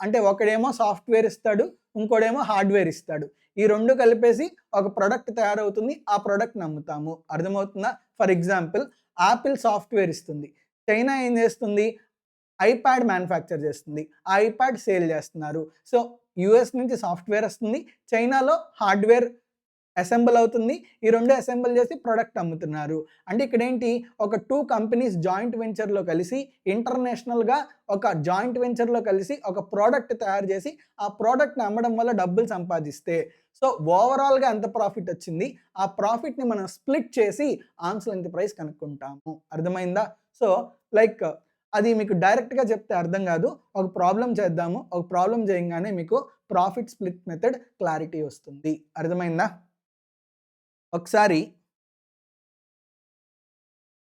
Speaker 1: అంటే ఒకడేమో సాఫ్ట్‌వేర్ ఇస్తాడు. ఇంకోడేమో హార్డ్‌వేర్ ఇస్తాడు. ఈ 2 కలిపేసి ఒక ప్రొడక్ట్ తయారవుతుంది. ఆ ప్రొడక్ట్‌ని అమ్ముతాము. అర్థమవుతుందా? ఫర్ ఎగ్జాంపుల్ యాపిల్ సాఫ్ట్‌వేర్ ఇస్తుంది. చైనా ఏం చేస్తుంది? ఐప్యాడ్ మ్యానుఫ్యాక్చర్ చేస్తుంది. ఆ ఐప్యాడ్ సేల్ చేస్తున్నారు. సో, యూఎస్ నుంచి సాఫ్ట్‌వేర్ వస్తుంది. చైనాలో హార్డ్‌వేర్ అసెంబుల్ అవుతుంది. ఈ 2 అసెంబుల్ చేసి ప్రొడక్ట్ అమ్ముతున్నారు. అంటే ఇక్కడేంటి ఒక 2 కంపెనీస్ జాయింట్ వెంచర్‌లో కలిసి ఇంటర్నేషనల్‌గా ఒక జాయింట్ వెంచర్‌లో కలిసి ఒక ప్రొడక్ట్ తయారు చేసి ఆ ప్రొడక్ట్‌ని అమ్మడం వల్ల డబ్బులు సంపాదిస్తే సో, ఓవరాల్‌గా ఎంత ప్రాఫిట్ వచ్చింది? ఆ ప్రాఫిట్‌ని మనం స్ప్లిట్ చేసి ఆర్మ్స్ లెంగ్త్ ప్రైస్ కనుక్కుంటాము. అర్థమైందా? సో, లైక్ అది మీకు డైరెక్ట్‌గా చెప్తే అర్థం కాదు. ఒక ప్రాబ్లమ్ చేద్దాము. ఒక ప్రాబ్లమ్ చేయంగానే మీకు ప్రాఫిట్ స్ప్లిట్ మెథడ్ క్లారిటీ వస్తుంది. అర్థమైందా? ఒకసారి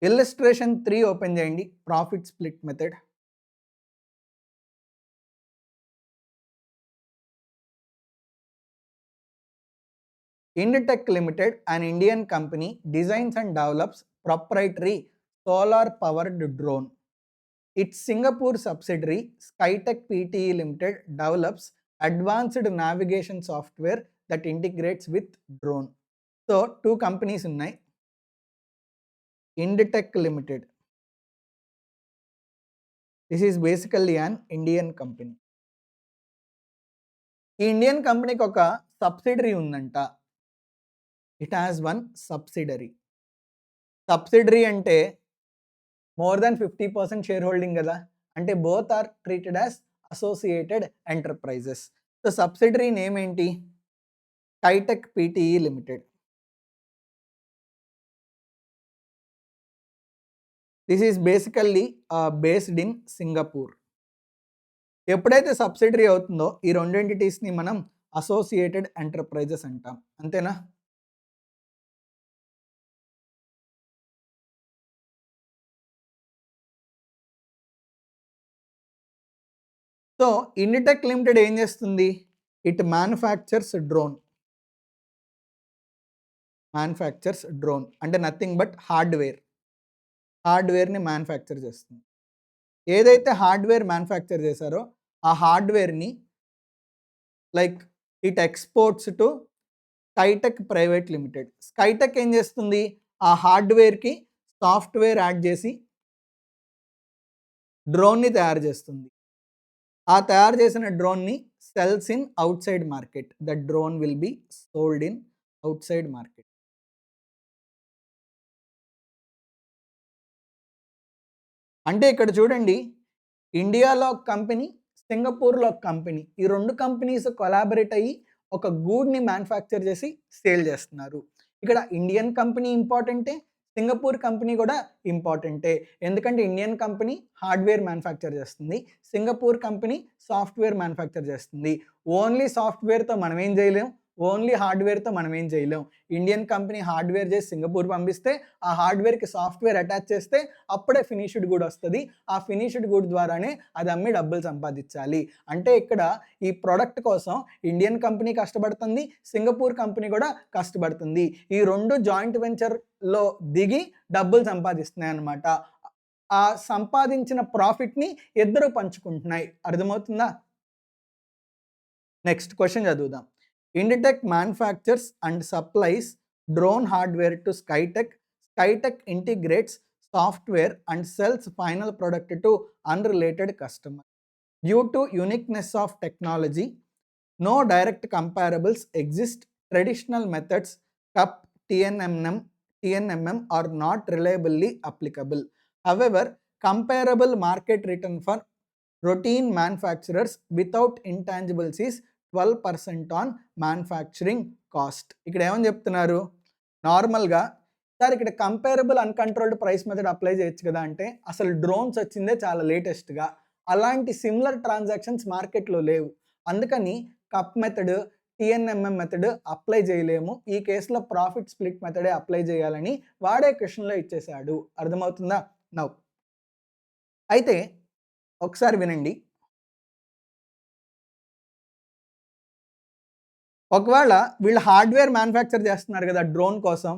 Speaker 1: ఇల్లస్ట్రేషన్ 3 ఓపెన్ చేయండి. Profit split method. Inditech Limited, an Indian company, designs and develops proprietary solar-powered drone. Its Singapore subsidiary, Skytech Pte Limited, develops advanced navigation software that integrates with drone. So, 2 companies ఉన్నాయి. Inditech Limited. This is basically an Indian company. ఈ Indian కంపెనీకి ఒక subsidiary ఉందంట. It has one subsidiary. Subsidiary అంటే more than 50% share holding కదా! అంటే both are treated as associated enterprises. So, subsidiary name ఏంటి? Skytech PTE limited. This is basically based in Singapore. ఎప్పుడైతే subsidiary అవుతుందో ఈ 2 ఎంటిటీస్‌ని మనం అసోసియేటెడ్ ఎంటర్ప్రైజెస్ అంటాం. అంతేనా? సో, ఇండిటెక్ లిమిటెడ్ ఏం చేస్తుంది? It manufactures drone. అంటే నథింగ్ బట్ హార్డ్‌వేర్. హార్డ్‌వేర్‌ని మ్యానుఫ్యాక్చర్ చేస్తుంది. ఏదైతే హార్డ్‌వేర్ మ్యానుఫ్యాక్చర్ చేశారో ఆ హార్డ్‌వేర్‌ని like it exports to Skytech private limited. Skytech ఏం చేస్తుంది? ఆ హార్డ్‌వేర్‌కి సాఫ్ట్‌వేర్ యాడ్ చేసి డ్రోన్‌ని తయారు చేస్తుంది. ఆ తయారు చేసిన డ్రోన్‌ని sells in outside market. The drone will be sold in outside market. అంటే ఇక్కడ చూడండి, ఇండియాలో ఒక కంపెనీ, సింగపూర్‌లో ఒక కంపెనీ. ఈ 2 కంపెనీస్ కొలాబరేట్ అయ్యి ఒక గూడ్‌ని మ్యానుఫ్యాక్చర్ చేసి సేల్ చేస్తున్నారు. ఇక్కడ ఇండియన్ కంపెనీ ఇంపార్టెంటే, సింగపూర్ కంపెనీ కూడా ఇంపార్టెంటే. ఎందుకంటే ఇండియన్ కంపెనీ హార్డ్‌వేర్ మ్యానుఫ్యాక్చర్ చేస్తుంది. సింగపూర్ కంపెనీ సాఫ్ట్‌వేర్ మ్యానుఫ్యాక్చర్ చేస్తుంది. ఓన్లీ సాఫ్ట్‌వేర్‌తో మనం ఏం చేయలేం. ఓన్లీ హార్డ్‌వేర్‌తో మనం ఏం చేయలేం. ఇండియన్ కంపెనీ హార్డ్‌వేర్ చేసి సింగపూర్ పంపిస్తే, ఆ హార్డ్‌వేర్‌కి సాఫ్ట్‌వేర్ అటాచ్ చేస్తే అప్పుడే ఫినిష్డ్ గూడ్ వస్తది. ఆ ఫినిష్డ్ గూడ్ ద్వారానే అది అమ్మి డబ్బులు సంపాదించాలి. అంటే ఇక్కడ ఈ ప్రొడక్ట్ కోసం ఇండియన్ కంపెనీ కష్టపడుతుంది. సింగపూర్ కంపెనీ కూడా కష్టపడుతుంది. ఈ 2 జాయింట్ వెంచర్‌లో దిగి డబ్బులు సంపాదిస్తున్నాయన్నమాట. ఆ సంపాదించిన ప్రాఫిట్‌ని ఇద్దరు పంచుకుంటున్నాయి. అర్థమవుతుందా? నెక్స్ట్ క్వెషన్ చదువుదాం. Inditech manufactures and supplies drone hardware to Skytech. Skytech integrates software and sells final product to unrelated customer. Due to uniqueness of technology, no direct comparables exist. Traditional methods, CUP, TNMM are not reliably applicable. However, comparable market return for routine manufacturers without intangibles is 12% on manufacturing cost. ఇక్కడ ఏమని చెప్తున్నారు? నార్మల్‌గా sir ఇక్కడ comparable uncontrolled price method apply చేయొచ్చు కదా! అంటే అసలు drones వచ్చిందే చాలా లేటెస్ట్‌గా. అలాంటి సిమిలర్ ట్రాన్సాక్షన్స్ మార్కెట్‌లో లేవు. అందుకని కప్ మెథడ్, టీఎన్ఎంఎం మెథడ్ అప్లై చేయలేము. ఈ కేసులో ప్రాఫిట్ స్ప్లిట్ మెథడే అప్లై చేయాలని వాడే క్వెషన్‌లో ఇచ్చేసాడు. అర్థమవుతుందా? నౌ అయితే ఒకసారి వినండి. ఒకవేళ వీళ్ళు హార్డ్‌వేర్ మ్యానుఫ్యాక్చర్ చేస్తున్నారు కదా! డ్రోన్ కోసం.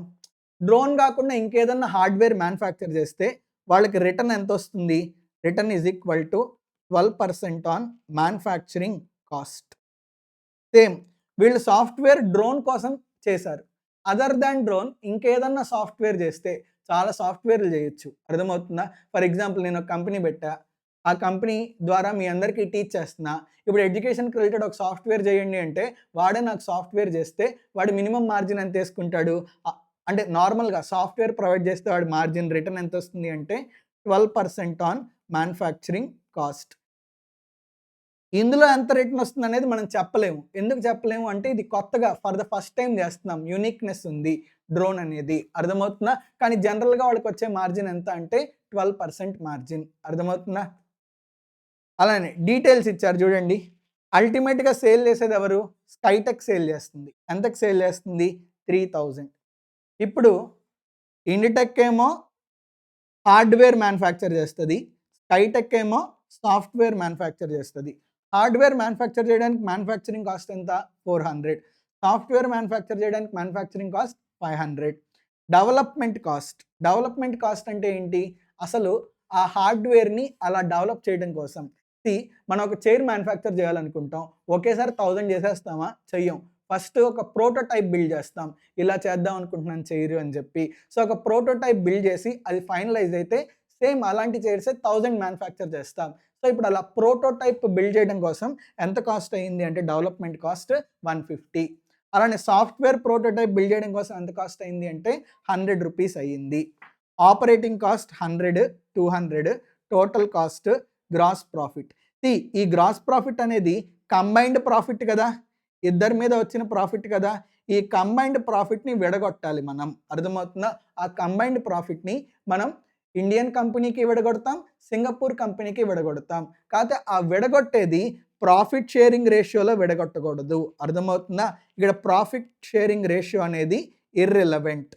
Speaker 1: డ్రోన్ కాకుండా ఇంకేదన్నా హార్డ్‌వేర్ మ్యానుఫ్యాక్చర్ చేస్తే వాళ్ళకి రిటర్న్ ఎంతొస్తుంది? Return is equal to 12% on manufacturing cost. Same వీళ్ళు సాఫ్ట్వేర్ డ్రోన్ కోసం చేశారు. అదర్ దాన్ డ్రోన్ ఇంకేదన్నా సాఫ్ట్వేర్ చేస్తే చాలా సాఫ్ట్వేర్లు చేయొచ్చు. అర్థమవుతుందా? ఫర్ ఎగ్జాంపుల్ నేను ఒక కంపెనీ పెట్టా. ఆ కంపెనీ ద్వారా మీ అందరికీ టీచ్ చేస్తున్నా. ఇప్పుడు ఎడ్యుకేషన్‌కి రిలేటెడ్ ఒక సాఫ్ట్వేర్ చేయండి అంటే వాడే నాకు సాఫ్ట్వేర్ చేస్తే వాడు మినిమమ్ మార్జిన్ ఎంత తీసుకుంటాడు? అంటే నార్మల్‌గా సాఫ్ట్వేర్ ప్రొవైడ్ చేస్తే వాడి మార్జిన్ రిటర్న్ ఎంత వస్తుంది అంటే 12% ఆన్ మ్యానుఫ్యాక్చరింగ్ కాస్ట్. ఇందులో ఎంత రిటర్న్ వస్తుందనేది మనం చెప్పలేము. ఎందుకు చెప్పలేము అంటే ఇది కొత్తగా ఫర్ ద ఫస్ట్ టైమ్ చేస్తున్నాం. యూనిక్‌నెస్ ఉంది డ్రోన్ అనేది. అర్థమవుతుందా? కానీ జనరల్‌గా వాళ్ళకొచ్చే మార్జిన్ ఎంత అంటే 12% మార్జిన్. అర్థమవుతుందా? అలానే డీటెయిల్స్ ఇచ్చారు చూడండి. అల్టిమేట్‌గా సేల్ చేసేది ఎవరు? స్కైటెక్ సేల్ చేస్తుంది. ఎంతకి సేల్ చేస్తుంది? 3000. ఇప్పుడు ఇండిటెక్ ఏమో హార్డ్‌వేర్ మ్యానుఫ్యాక్చర్ చేస్తది. స్కైటెక్ ఏమో సాఫ్ట్‌వేర్ మ్యానుఫ్యాక్చర్ చేస్తది. హార్డ్‌వేర్ మ్యానుఫ్యాక్చర్ చేయడానికి మ్యానుఫ్యాక్చరింగ్ కాస్ట్ ఎంత? 400. సాఫ్ట్‌వేర్ మ్యానుఫ్యాక్చర్ చేయడానికి మ్యానుఫ్యాక్చరింగ్ కాస్ట్ 500. డెవలప్‌మెంట్ కాస్ట్ అంటే ఏంటి? అసలు ఆ హార్డ్‌వేర్‌ని అలా డెవలప్ చేయడం కోసం. మనం ఒక చైర్ మ్యానుఫ్యాక్చర్ చేయాలనుకుంటాం. ఒకేసారి 1000 చేసేస్తామా? చెయ్యం. ఫస్ట్ ఒక ప్రోటోటైప్ బిల్డ్ చేస్తాం. ఇలా చేద్దాం అనుకుంటున్నాను చైర్ అని చెప్పి. సో, ఒక ప్రోటోటైప్ బిల్డ్ చేసి అది ఫైనలైజ్ అయితే సేమ్ అలాంటి చైర్సే 1000 మ్యానుఫ్యాక్చర్ చేస్తాం. సో, ఇప్పుడు అలా ప్రోటోటైప్ బిల్డ్ చేయడం కోసం ఎంత కాస్ట్ అయింది అంటే డెవలప్‌మెంట్ కాస్ట్ 150. అలానే సాఫ్ట్‌వేర్ ప్రోటోటైప్ బిల్డ్ చేయడం కోసం ఎంత కాస్ట్ అయింది అంటే 100 రూపీస్ అయ్యింది. Operating cost 100, 200, total cost gross profit. ఈ గ్రాస్ ప్రాఫిట్ అనేది కంబైన్డ్ ప్రాఫిట్ కదా! ఇద్దరి మీద వచ్చిన ప్రాఫిట్ కదా! ఈ కంబైన్డ్ ప్రాఫిట్‌ని విడగొట్టాలి మనం. అర్థమవుతుందా? ఆ కంబైన్డ్ ప్రాఫిట్‌ని మనం ఇండియన్ కంపెనీకి విడగొడతాం, సింగపూర్ కంపెనీకి విడగొడతాం. కాకపోతే ఆ విడగొట్టేది ప్రాఫిట్ షేరింగ్ రేషియోలో విడగొట్టకూడదు. అర్థమవుతుందా? ఇక్కడ ప్రాఫిట్ షేరింగ్ రేషియో అనేది ఇర్రెలెవెంట్.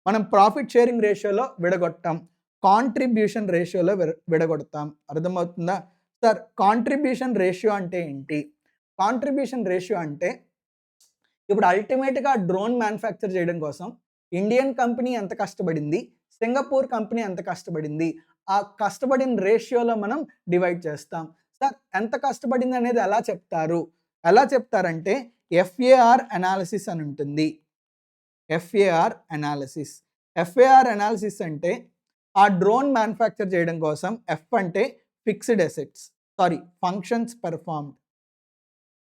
Speaker 1: మనం ప్రాఫిట్ షేరింగ్ రేషియోలో విడగొట్టాం. కాంట్రిబ్యూషన్ రేషియోలో విడగొడతాం. అర్థమవుతుందా? సార్ కాంట్రిబ్యూషన్ రేషియో అంటే ఏంటి? కాంట్రిబ్యూషన్ రేషియో అంటే ఇప్పుడు అల్టిమేట్‌గా డ్రోన్ మ్యానుఫ్యాక్చర్ చేయడం కోసం ఇండియన్ కంపెనీ ఎంత కష్టపడింది? సింగపూర్ కంపెనీ ఎంత కష్టపడింది? ఆ కష్టపడిన రేషియోలో మనం డివైడ్ చేస్తాం. సార్ ఎంత కష్టపడింది అనేది ఎలా చెప్తారు? ఎలా చెప్తారంటే ఎఫ్ఏఆర్ అనాలిసిస్ అని ఉంటుంది. FAR analysis. ఎఫ్ఏఆర్ అనాలిసిస్ అంటే ఆ డ్రోన్ మ్యానుఫ్యాక్చర్ చేయడం కోసం ఎఫ్ అంటే ఫిక్స్డ్ అసెట్స్.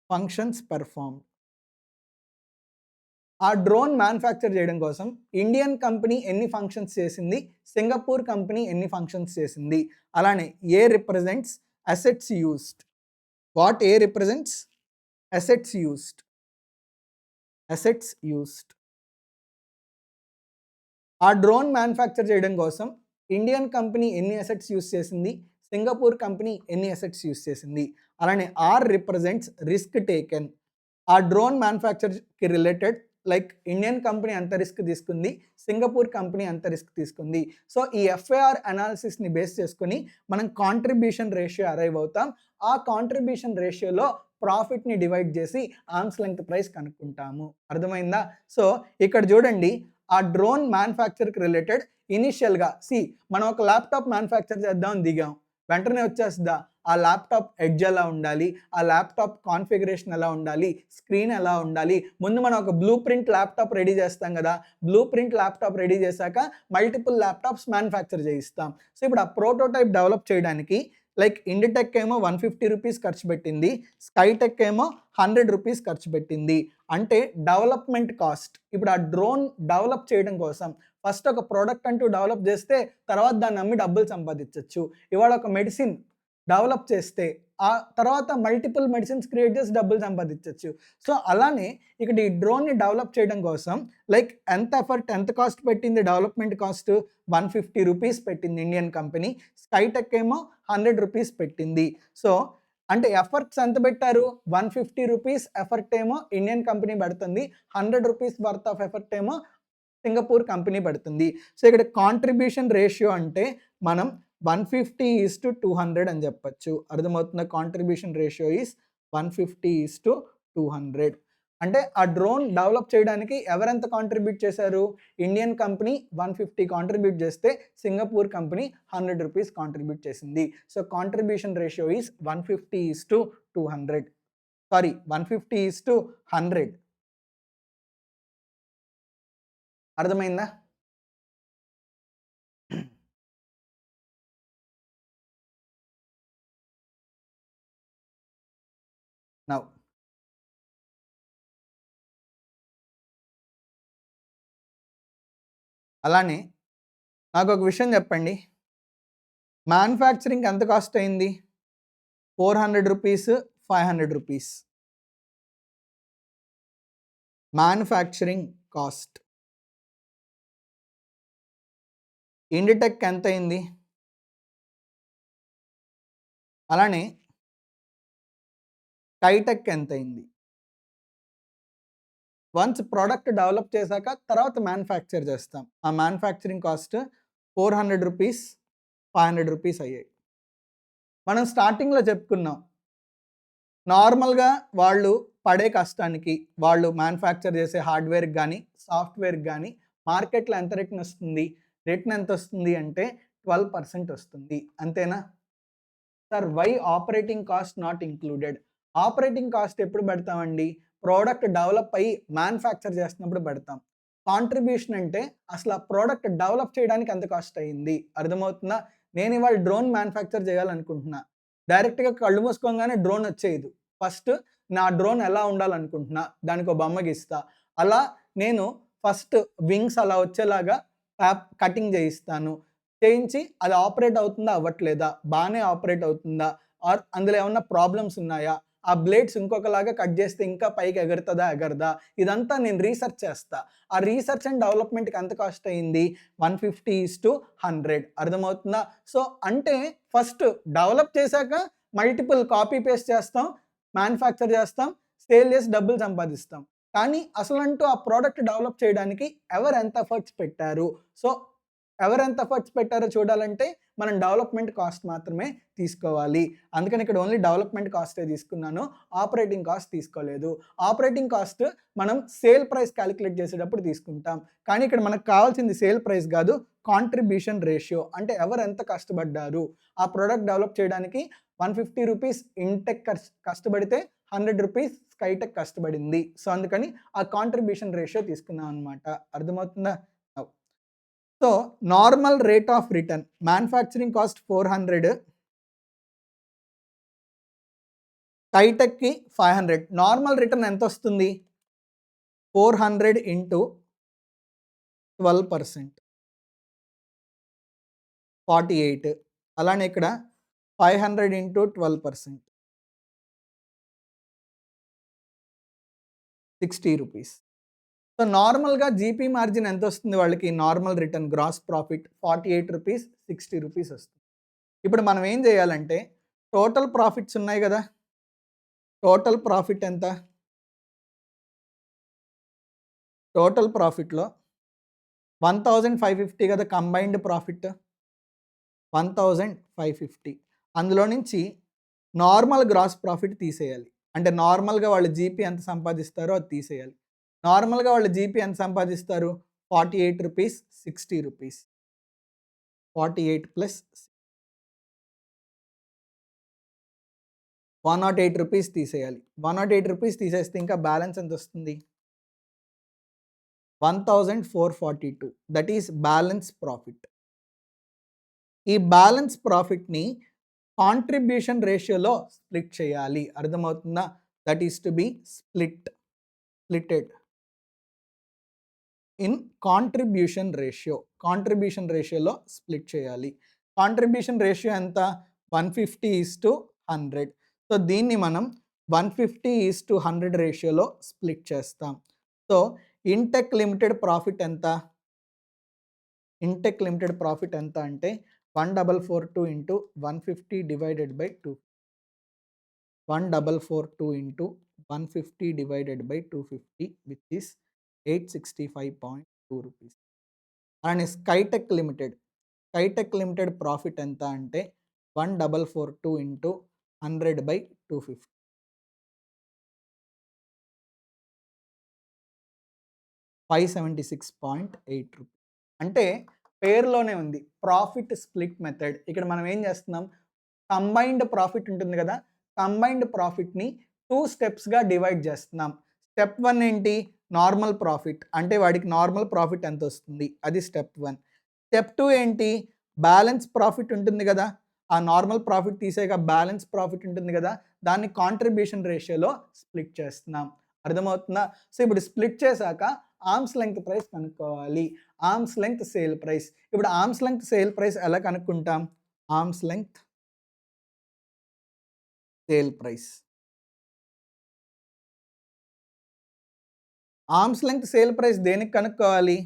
Speaker 1: Functions performed. ఆ డ్రోన్ మ్యానుఫ్యాక్చర్ చేయడం కోసం ఇండియన్ కంపెనీ ఎన్ని ఫంక్షన్స్ చేసింది? సింగపూర్ కంపెనీ ఎన్ని ఫంక్షన్స్ చేసింది? అలానే A represents assets used. What A represents assets used. ఆ డ్రోన్ మ్యానుఫ్యాక్చర్ చేయడం కోసం ఇండియన్ కంపెనీ ఎన్ని అసెట్స్ యూజ్ చేసింది? సింగపూర్ కంపెనీ ఎన్ని అసెట్స్ యూజ్ చేసింది? అలానే ఆర్ రిప్రజెంట్స్ రిస్క్ టేకెన్. ఆ డ్రోన్ మ్యానుఫ్యాక్చర్‌కి రిలేటెడ్ లైక్ ఇండియన్ కంపెనీ ఎంత రిస్క్ తీసుకుంది? సింగపూర్ కంపెనీ ఎంత రిస్క్ తీసుకుంది? సో, ఈ ఎఫ్ఏఆర్ అనాలిసిస్‌ని బేస్ చేసుకొని మనం కాంట్రిబ్యూషన్ రేషియో అరైవ్ అవుతాం. ఆ కాంట్రిబ్యూషన్ రేషియోలో ప్రాఫిట్‌ని డివైడ్ చేసి ఆర్మ్స్ లెంగ్త్ ప్రైస్ కనుక్కుంటాము. అర్థమైందా? సో, ఇక్కడ చూడండి ఆ డ్రోన్ మ్యానుఫ్యాక్చర్‌కి రిలేటెడ్ ఇనీషియల్‌గా మనం ఒక ల్యాప్‌టాప్ మ్యానుఫ్యాక్చర్ చేద్దామని దిగాం. వెంటనే వచ్చేస్తదా? ఆ ల్యాప్‌టాప్ ఎడ్జ్ ఎలా ఉండాలి? ఆ ల్యాప్‌టాప్ కాన్ఫిగరేషన్ ఎలా ఉండాలి? స్క్రీన్ ఎలా ఉండాలి? ముందు మనం ఒక బ్లూ ప్రింట్ ల్యాప్‌టాప్ రెడీ చేస్తాం కదా! బ్లూ ప్రింట్ ల్యాప్‌టాప్ రెడీ చేశాక మల్టిపుల్ ల్యాప్‌టాప్స్ మ్యానుఫ్యాక్చర్ చేయిస్తాం. సో, ఇప్పుడు ఆ ప్రోటోటైప్ డెవలప్ చేయడానికి లైక్ ఇండిటెక్ ఏమో 150 రూపీస్ ఖర్చు పెట్టింది. స్కైటెక్ ఏమో 100 రూపీస్ ఖర్చు పెట్టింది. అంటే డెవలప్‌మెంట్ కాస్ట్. ఇప్పుడు ఆ డ్రోన్ డెవలప్ చేయడం కోసం ఫస్ట్ ఒక ప్రొడక్ట్ అంటూ డెవలప్ చేస్తే తర్వాత దాన్ని అమ్మి డబ్బులు సంపాదించొచ్చు. ఇవాళ ఒక మెడిసిన్ డెవలప్ చేస్తే ఆ తర్వాత మల్టిపుల్ మెడిసిన్స్ క్రియేట్ చేసి డబ్బులు సంపాదించొచ్చు. సో, అలానే ఇక్కడ ఈ డ్రోన్‌ని డెవలప్ చేయడం కోసం లైక్ ఎంత కాస్ట్ పెట్టింది డెవలప్‌మెంట్ కాస్ట్? 150 రూపీస్ పెట్టింది ఇండియన్ కంపెనీ. స్కైటెక్ ఏమో 100 రూపీస్ పెట్టింది. సో, అంటే ఎఫర్ట్స్ ఎంత పెట్టారు? 150 రూపీస్ ఎఫర్ట్ ఏమో ఇండియన్ కంపెనీ పెడుతుంది. 100 రూపీస్ వర్త్ ఆఫ్ ఎఫర్ట్ ఏమో సింగపూర్ కంపెనీ పెడుతుంది. సో, ఇక్కడ కాంట్రిబ్యూషన్ రేషియో అంటే మనం 150:200 అని చెప్పొచ్చు. అర్థమవుతుందా? Contribution ratio is 150:200. అంటే ఆ డ్రోన్ డెవలప్ చేయడానికి ఎవరెంత కాంట్రిబ్యూట్ చేశారు? ఇండియన్ కంపెనీ 150 కాంట్రిబ్యూట్ చేస్తే సింగపూర్ కంపెనీ ₹100 కాంట్రిబ్యూట్ చేసింది. So contribution ratio is 150:200. Sorry 150:100. అర్థమైందా? నౌ అలానే నాకొక విషయం చెప్పండి. మ్యానుఫ్యాక్చరింగ్‌కి ఎంత కాస్ట్ అయింది? ₹400, ₹500. Manufacturing cost. ఇండిటెక్ ఎంతయింది? అలానే స్కైటెక్ ఎంతయింది? వన్స్ ప్రొడక్ట్ డెవలప్ చేశాక తర్వాత మ్యానుఫ్యాక్చర్ చేస్తాం. ఆ మ్యానుఫ్యాక్చరింగ్ కాస్ట్ ₹400, ₹500 అయ్యాయి. మనం స్టార్టింగ్‌లో చెప్పుకున్నాం. నార్మల్‌గా వాళ్ళు పడే కష్టానికి, వాళ్ళు మ్యానుఫ్యాక్చర్ చేసే హార్డ్‌వేర్‌కి గానీ, సాఫ్ట్‌వేర్‌కి గానీ మార్కెట్‌లో ఎంత రిటర్నొస్తుంది? రిటర్న్ ఎంతొస్తుంది అంటే 12% వస్తుంది. అంతేనా? Sir why operating cost not included? Operating cost ఎప్పుడు పెడతామండి? ప్రోడక్ట్ డెవలప్ అయ్యి మ్యానుఫ్యాక్చర్ చేస్తున్నప్పుడు పెడతాం. కాంట్రిబ్యూషన్ అంటే అసలు ఆ ప్రోడక్ట్ డెవలప్ చేయడానికి ఎంత కాస్ట్ అయింది? అర్థమవుతుందా? నేను ఇవాళ డ్రోన్ మ్యానుఫ్యాక్చర్ చేయాలనుకుంటున్నా. డైరెక్ట్‌గా కళ్ళు మూసుకోగానే డ్రోన్ వచ్చేయదు. ఫస్ట్ నా డ్రోన్ ఎలా ఉండాలనుకుంటున్నా, దానికో బొమ్మ గీస్తా. అలా నేను ఫస్ట్ వింగ్స్ అలా వచ్చేలాగా కటింగ్ చేయిస్తాను. చేయించి అది ఆపరేట్ అవుతుందా? అవ్వట్లేదా? బానే ఆపరేట్ అవుతుందా? ఆర్ అందులో ఏమన్నా ప్రాబ్లమ్స్ ఉన్నాయా? ఆ బ్లేడ్స్ ఇంకొకలాగా కట్ చేస్తే ఇంకా పైకి ఎగురుతదా? ఎగరదా? ఇదంతా నేను రీసెర్చ్ చేస్తా. ఆ రీసెర్చ్ అండ్ డెవలప్‌మెంట్‌కి ఎంత కాస్ట్ అయింది? 150:100. అర్థమవుతుందా? సో, అంటే ఫస్ట్ డెవలప్ చేశాక మల్టిపుల్ కాపీ పేస్ట్ చేస్తాం. మ్యానుఫ్యాక్చర్ చేస్తాం. సేల్ చేసి డబ్బులు సంపాదిస్తాం. కానీ అసలంటూ ఆ ప్రొడక్ట్ డెవలప్ చేయడానికి ఎవరు ఎంత ఎఫర్ట్స్ పెట్టారు? సో, ఎవరెంత ఎఫర్ట్స్ పెట్టారో చూడాలంటే మనం డెవలప్‌మెంట్ కాస్ట్ మాత్రమే తీసుకోవాలి. అందుకని ఇక్కడ ఓన్లీ డెవలప్‌మెంట్ కాస్టే తీసుకున్నాను. ఆపరేటింగ్ కాస్ట్ తీసుకోలేదు. ఆపరేటింగ్ కాస్ట్ మనం సేల్ ప్రైస్ కాలిక్యులేట్ చేసేటప్పుడు తీసుకుంటాం. కానీ ఇక్కడ మనకు కావాల్సింది సేల్ ప్రైస్ గాదు. Contribution ratio. అంటే ఎవరెంత కష్టపడ్డారు? ఆ ప్రొడక్ట్ డెవలప్ చేయడానికి ₹150 ఇంటెక్ కష్టపడితే ₹100 స్కైటెక్ కష్టపడింది. సో, అందుకని ఆ కాంట్రిబ్యూషన్ రేషియో తీసుకున్నాం అన్నమాట. అర్థమవుతుందా? Now so, normal rate of return manufacturing cost 400, స్కైటెక్‌కి 500. నార్మల్ రిటర్న్ ఎంతొస్తుంది? 400 ఇంటూ 12%, 48. అలానే ఇక్కడ 500 ఇంటూ 12%, ₹60. సో, నార్మల్‌గా జీపీ మార్జిన్ ఎంతొస్తుంది వాళ్ళకి? నార్మల్ రిటర్న్ గ్రాస్ ప్రాఫిట్ ₹48, ₹60 వస్తుంది. ఇప్పుడు మనం ఏం చేయాలంటే టోటల్ ప్రాఫిట్స్ ఉన్నాయి గదా! టోటల్ ప్రాఫిట్ ఎంత? టోటల్ ప్రాఫిట్‌లో 1550 కదా కంబైన్డ్ ప్రాఫిట్. 1550 అందులో నుంచి నార్మల్ గ్రాస్ ప్రాఫిట్ తీసేయాలి. అంటే నార్మల్‌గా వాళ్ళు జీపీ ఎంత సంపాదిస్తారో అది తీసేయాలి. నార్మల్‌గా వాళ్ళు జీపీ ఎంత సంపాదిస్తారు? ₹48, ₹60. 48 ప్లస్ ₹108 తీసేయాలి. ₹108 తీసేస్తే ఇంకా బ్యాలెన్స్ ఎంతొస్తుంది? 1442. That is balance profit. ఈ బ్యాలెన్స్ ప్రాఫిట్‌ని కాంట్రిబ్యూషన్ రేషియోలో స్ప్లిట్ చేయాలి. అర్థమవుతుందా? That is to be splitted in contribution ratio. Contribution రేషియోలో స్ప్లిట్ చేయాలి. కాంట్రిబ్యూషన్ రేషియో ఎంత? 150:100. సో, దీన్ని మనం 150:100 రేషియోలో స్ప్లిట్ చేస్తాం. సో, ఇన్‌టెక్ లిమిటెడ్ ప్రాఫిట్ ఎంత? ఇన్‌టెక్ లిమిటెడ్ ప్రాఫిట్ ఎంత అంటే 1442 into 150 divided by 2. 1442 into 150 divided by 250 which is ₹865.2. And Skytech limited profit ఎంత అంటే 1442 ఇంటూ 100 బై 250. 576.8 రూపీస్. అంటే పేరులోనే ఉంది ప్రాఫిట్ స్ప్లిట్ మెథడ్. ఇక్కడ మనం ఏం చేస్తున్నాం, కంబైన్డ్ ప్రాఫిట్ ఉంటుంది కదా, కంబైన్డ్ ప్రాఫిట్ని 2 స్టెప్స్గా డివైడ్ చేస్తున్నాం. స్టెప్ 1 ఏంటి, నార్మల్ ప్రాఫిట్, అంటే వాడికి నార్మల్ ప్రాఫిట్ ఎంత వస్తుంది, అది స్టెప్ 1. స్టెప్ 2 ఏంటి, బ్యాలెన్స్ ప్రాఫిట్ ఉంటుంది కదా, ఆ నార్మల్ ప్రాఫిట్ తీసేగా బ్యాలెన్స్ ప్రాఫిట్ ఉంటుంది కదా, దాన్ని కాంట్రిబ్యూషన్ రేషియోలో స్ప్లిట్ చేస్తున్నాం. అర్థమవుతుందా? సో ఇప్పుడు స్ప్లిట్ చేశాక ఆర్మ్స్ లెంగ్త్ ప్రైస్ కనుక్కోవాలి. Arms length sale price. ఇప్పుడు ఆర్మ్స్ లెంగ్త్ సేల్ ప్రైస్ ఎలా కనుక్కుంటాం, arms length sale price. Arms length sale price దేనికి కనుక్కోవాలి,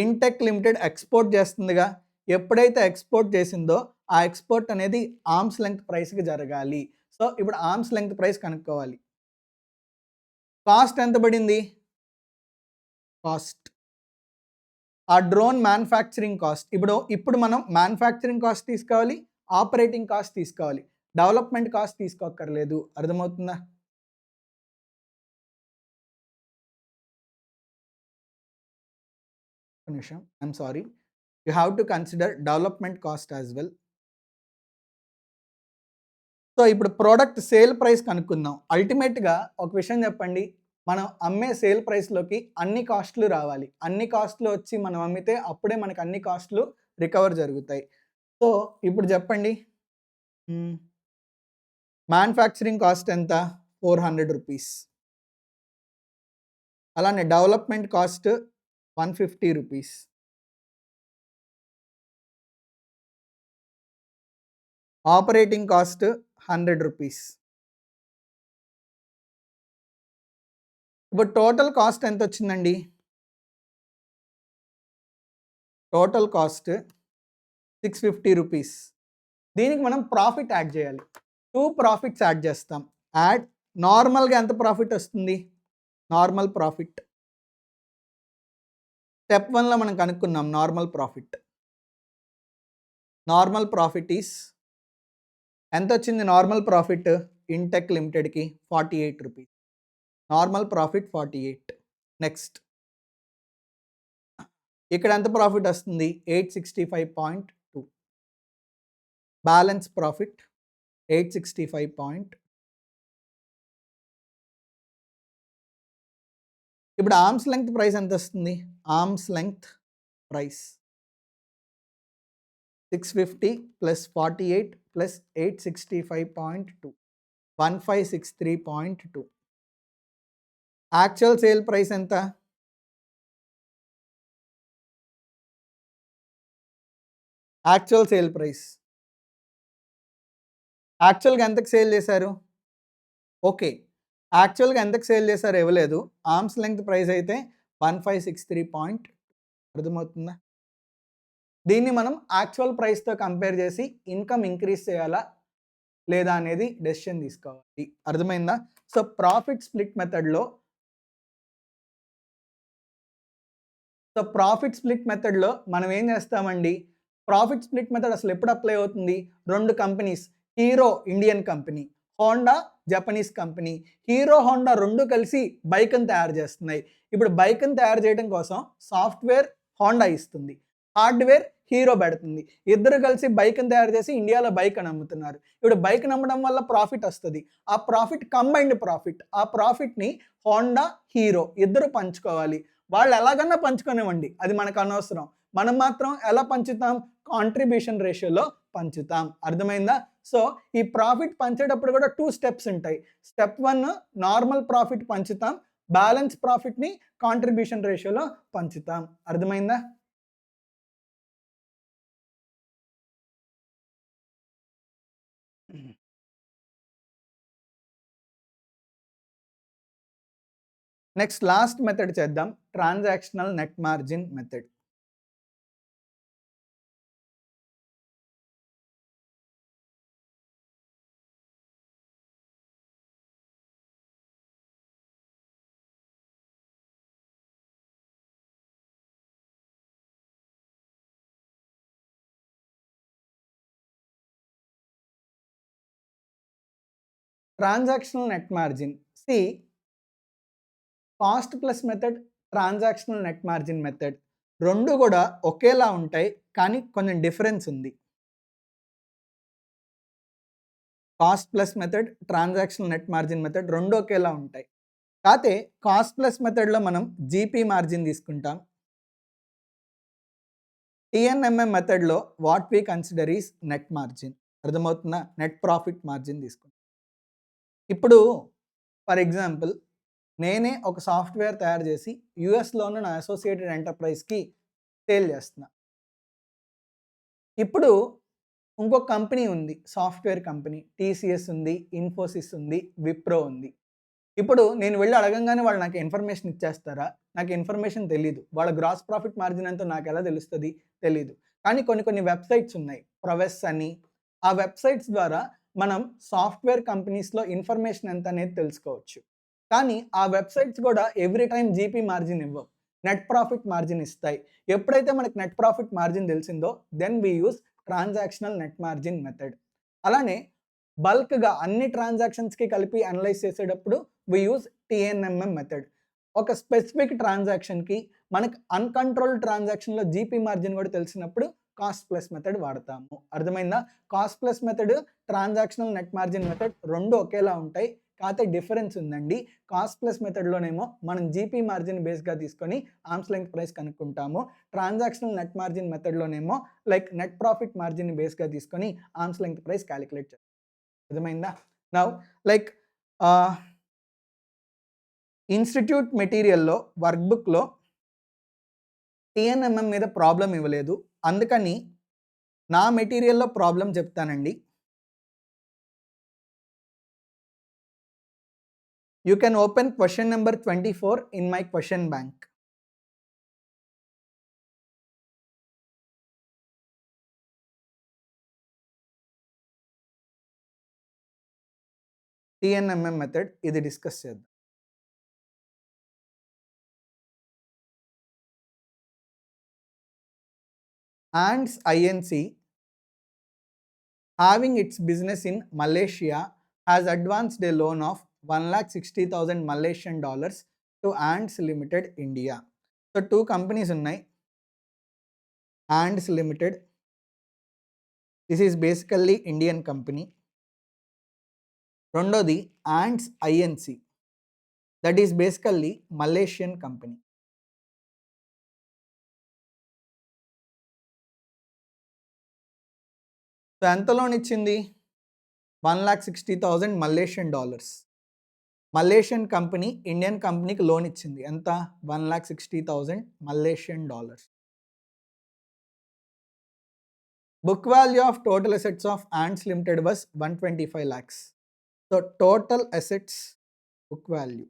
Speaker 1: ఇన్టెక్ లిమిటెడ్ ఎక్స్పోర్ట్ చేస్తుందిగా, ఎప్పుడైతే ఎక్స్పోర్ట్ చేసిందో ఆ ఎక్స్పోర్ట్ అనేది ఆర్మ్స్ లెంగ్త్ ప్రైస్కి జరగాలి. సో ఇప్పుడు ఆర్మ్స్ లెంగ్త్ ప్రైస్ కనుక్కోవాలి. కాస్ట్ ఎంత పడింది, కాస్ట్ ఆ డ్రోన్ మ్యానుఫ్యాక్చరింగ్ కాస్ట్. ఇప్పుడు మనం మ్యానుఫ్యాక్చరింగ్ కాస్ట్ తీసుకోవాలి, ఆపరేటింగ్ కాస్ట్ తీసుకోవాలి, డెవలప్మెంట్ కాస్ట్ తీసుకోక్కర్లేదు. అర్థమవుతుందా? ఒక నిమిషం, I'm sorry, you have to consider development cost as well. So ఇప్పుడు ప్రోడక్ట్ సేల్ ప్రైస్ కనుక్కుందాం. అల్టిమేట్గా ఒక విషయం చెప్పండి, మనం అమ్మే సేల్ ప్రైస్లోకి అన్ని కాస్ట్లు రావాలి. అన్ని కాస్ట్లు వచ్చి మనం అమ్మితే అప్పుడే మనకు అన్ని కాస్ట్లు రికవర్ జరుగుతాయి. సో ఇప్పుడు చెప్పండి, మ్యానుఫ్యాక్చరింగ్ కాస్ట్ ఎంత, 400 రూపీస్. అలానే development cost 150 rupees. Operating cost 100 rupees. ఇప్పుడు టోటల్ కాస్ట్ ఎంత వచ్చిందండి, టోటల్ కాస్ట్ 650 రూపీస్. దీనికి మనం ప్రాఫిట్ యాడ్ చేయాలి. 2 ప్రాఫిట్స్ యాడ్ చేస్తాం. యాడ్ నార్మల్గా ఎంత ప్రాఫిట్ వస్తుంది, నార్మల్ ప్రాఫిట్ స్టెప్ 1లో మనం కనుక్కున్నాం. Normal profit, normal profit is ఎంత వచ్చింది, నార్మల్ ప్రాఫిట్ ఇన్టెక్ లిమిటెడ్కి 48 రూపీస్. Normal profit 48. నెక్స్ట్ ఇక్కడ ఎంత ప్రాఫిట్ వస్తుంది, 865.2. Balance profit 865. ఇప్పుడు ఆర్మ్స్ లెంగ్త్ ప్రైస్ ఎంత వస్తుంది, arms length price 650 plus 48 plus 865.2, 1563.2. Actual sale price ఎంత, యాక్చువల్ సేల్ ప్రైస్, యాక్చువల్గా ఎంతకు సేల్ చేశారు, ఓకే యాక్చువల్గా ఎంతకు సేల్ చేశారు ఇవ్వలేదు, ఆర్మ్స్ లెంగ్త్ ప్రైస్ అయితే 1563. అర్థమవుతుందా? దీన్ని మనం యాక్చువల్ ప్రైస్తో కంపేర్ చేసి ఇన్కమ్ ఇంక్రీజ్ చేయాలా లేదా అనేది డెసిషన్ తీసుకోవాలి. అర్థమైందా? సో ప్రాఫిట్ స్ప్లిట్ మెథడ్లో మనం ఏం చేస్తామండి, ప్రాఫిట్ స్ప్లిట్ మెథడ్ అసలు ఎప్పుడు అప్లై అవుతుంది, 2 companies, hero Indian company, Honda Japanese company, hero Honda 2 కలిసి బైక్ని తయారు చేస్తున్నాయి. ఇప్పుడు బైక్ని తయారు చేయడం కోసం సాఫ్ట్వేర్ హోండా ఇస్తుంది, హార్డ్వేర్ హీరో పెడుతుంది. ఇద్దరు కలిసి బైక్ని తయారు చేసి ఇండియాలో బైక్ అని అమ్ముతున్నారు. ఇప్పుడు బైక్ అమ్మడం వల్ల ప్రాఫిట్ వస్తుంది. ఆ ప్రాఫిట్ కంబైన్డ్ ప్రాఫిట్. ఆ ప్రాఫిట్ని హోండా హీరో ఇద్దరు పంచుకోవాలి. వాళ్ళు ఎలాగన్నా పంచుకొనివ్వండి, అది మనకు అనవసరం. మనం మాత్రం ఎలా పంచుతాం, కాంట్రిబ్యూషన్ రేషియోలో పంచుతాం. అర్థమైందా? సో ఈ ప్రాఫిట్ పంచేటప్పుడు కూడా 2 స్టెప్స్ ఉంటాయి. స్టెప్ 1 నార్మల్ ప్రాఫిట్ పంచుతాం, బ్యాలెన్స్ ప్రాఫిట్ని కాంట్రిబ్యూషన్ రేషియోలో పంచుతాం. అర్థమైందా? నెక్స్ట్ లాస్ట్ మెథడ్ చేద్దాం, transactional net margin method. Transactional net margin, C cost plus method, transactional net margin method. 2 కూడా ఒకేలా ఉంటాయి. కానీ కొంచెం డిఫరెన్స్ ఉంది. Cost plus method, transactional net margin method 2 ఒకేలా ఉంటాయి. కాతే కాస్ట్ ప్లస్ మెథడ్‌లో మనం జీపీ మార్జిన్ తీసుకుంటాం. టీఎన్ఎంఎం మెథడ్‌లో what we consider is net margin. అర్థమవుతుందా? నెట్ ప్రాఫిట్ మార్జిన్ తీసుకుంటాం. ఇప్పుడు ఫర్ ఎగ్జాంపుల్ నేనే ఒక సాఫ్ట్‌వేర్ తయారు చేసి యూఎస్‌లో ఉన్న నా అసోసియేటెడ్ ఎంటర్‌ప్రైజ్‌కి సేల్ చేస్తున్నా. ఇప్పుడు ఇంకొక కంపెనీ ఉంది. Software company. టీసీఎస్ ఉంది, ఇన్ఫోసిస్ ఉంది, విప్రో ఉంది. ఇప్పుడు నేను వెళ్లి అడగంగానే వాళ్ళు నాకు ఇన్ఫర్మేషన్ ఇచ్చేస్తారా? నాకు ఇన్ఫర్మేషన్ తెలీదు. వాళ్ళ గ్రాస్ ప్రాఫిట్ మార్జిన్ ఎంతో నాకెలా తెలుస్తది? తెలీదు. కానీ కొన్ని వెబ్‌సైట్స్ ఉన్నాయి. ప్రొవెస్ అని. ఆ వెబ్‌సైట్స్ ద్వారా మనం సాఫ్ట్‌వేర్ కంపెనీస్‌లో ఇన్ఫర్మేషన్ ఎంత అనేది తెలుసుకోవచ్చు. కానీ ఆ వెబ్‌సైట్స్ కూడా ఎవ్రీ టైమ్ జీపీ మార్జిన్ ఇవ్వవు. నెట్ ప్రాఫిట్ మార్జిన్ ఇస్తాయి. ఎప్పుడైతే మనకు నెట్ ప్రాఫిట్ మార్జిన్ తెలిసిందో then we use transactional net margin method. అలానే బల్క్‌గా అన్ని ట్రాన్సాక్షన్స్‌కి కలిపి అనలైజ్ చేసేటప్పుడు వి యూజ్ టీఎన్ఎంఎం మెథడ్. ఒక స్పెసిఫిక్ ట్రాన్సాక్షన్‌కి మనకు అన్‌కంట్రోల్డ్ ట్రాన్సాక్షన్‌లో జీపీ మార్జిన్ కూడా తెలిసినప్పుడు కాస్ట్ ప్లస్ మెథడ్ వాడతాము. అర్థమైందా? Cost plus method, transactional net margin method 2 ఒకేలా ఉంటాయి. కాతే డిఫరెన్స్ ఉందండి. కాస్ట్ ప్లస్ మెథడ్‌లోనేమో మనం జీపీ మార్జిన్ బేస్‌గా తీసుకొని ఆర్మ్స్ లెంగ్త్ ప్రైస్ కనుక్కుంటాము. ట్రాన్సాక్షనల్ నెట్ మార్జిన్ మెథడ్‌లోనేమో లైక్ నెట్ ప్రాఫిట్ మార్జిన్ బేస్‌గా తీసుకొని ఆర్మ్స్ లెంగ్త్ ప్రైస్ కాలిక్యులేట్ చేస్తాం. అర్థమైందా? నౌ లైక్ ఇన్‌స్టిట్యూట్ మెటీరియల్‌లో వర్క్ బుక్‌లో టీఎన్ఎంఎం మీద ప్రాబ్లమ్ ఇవ్వలేదు. అందుకని నా మెటీరియల్‌లో ప్రాబ్లమ్ చెప్తానండి. You can open question number 24 in my question bank. TNMM method ఇది డిస్కస్ చేద్దాం. Ants Inc. having its business in Malaysia has advanced a loan of 1,60,000 Malaysian dollars to Ants Limited India. So 2 companies ఉన్నాయి. Ants Limited. This is basically Indian company. రెండోది Ants Inc. That is basically Malaysian company. So ఎంత loan ఇచ్చింది? 1,60,000 Malaysian dollars. Malaysian company Indian కంపెనీకి loan ఇచ్చింది. ఎంత? 1,60,000 Malaysian dollars. Book value of total assets of ants limited was 125 lakhs. So total assets book value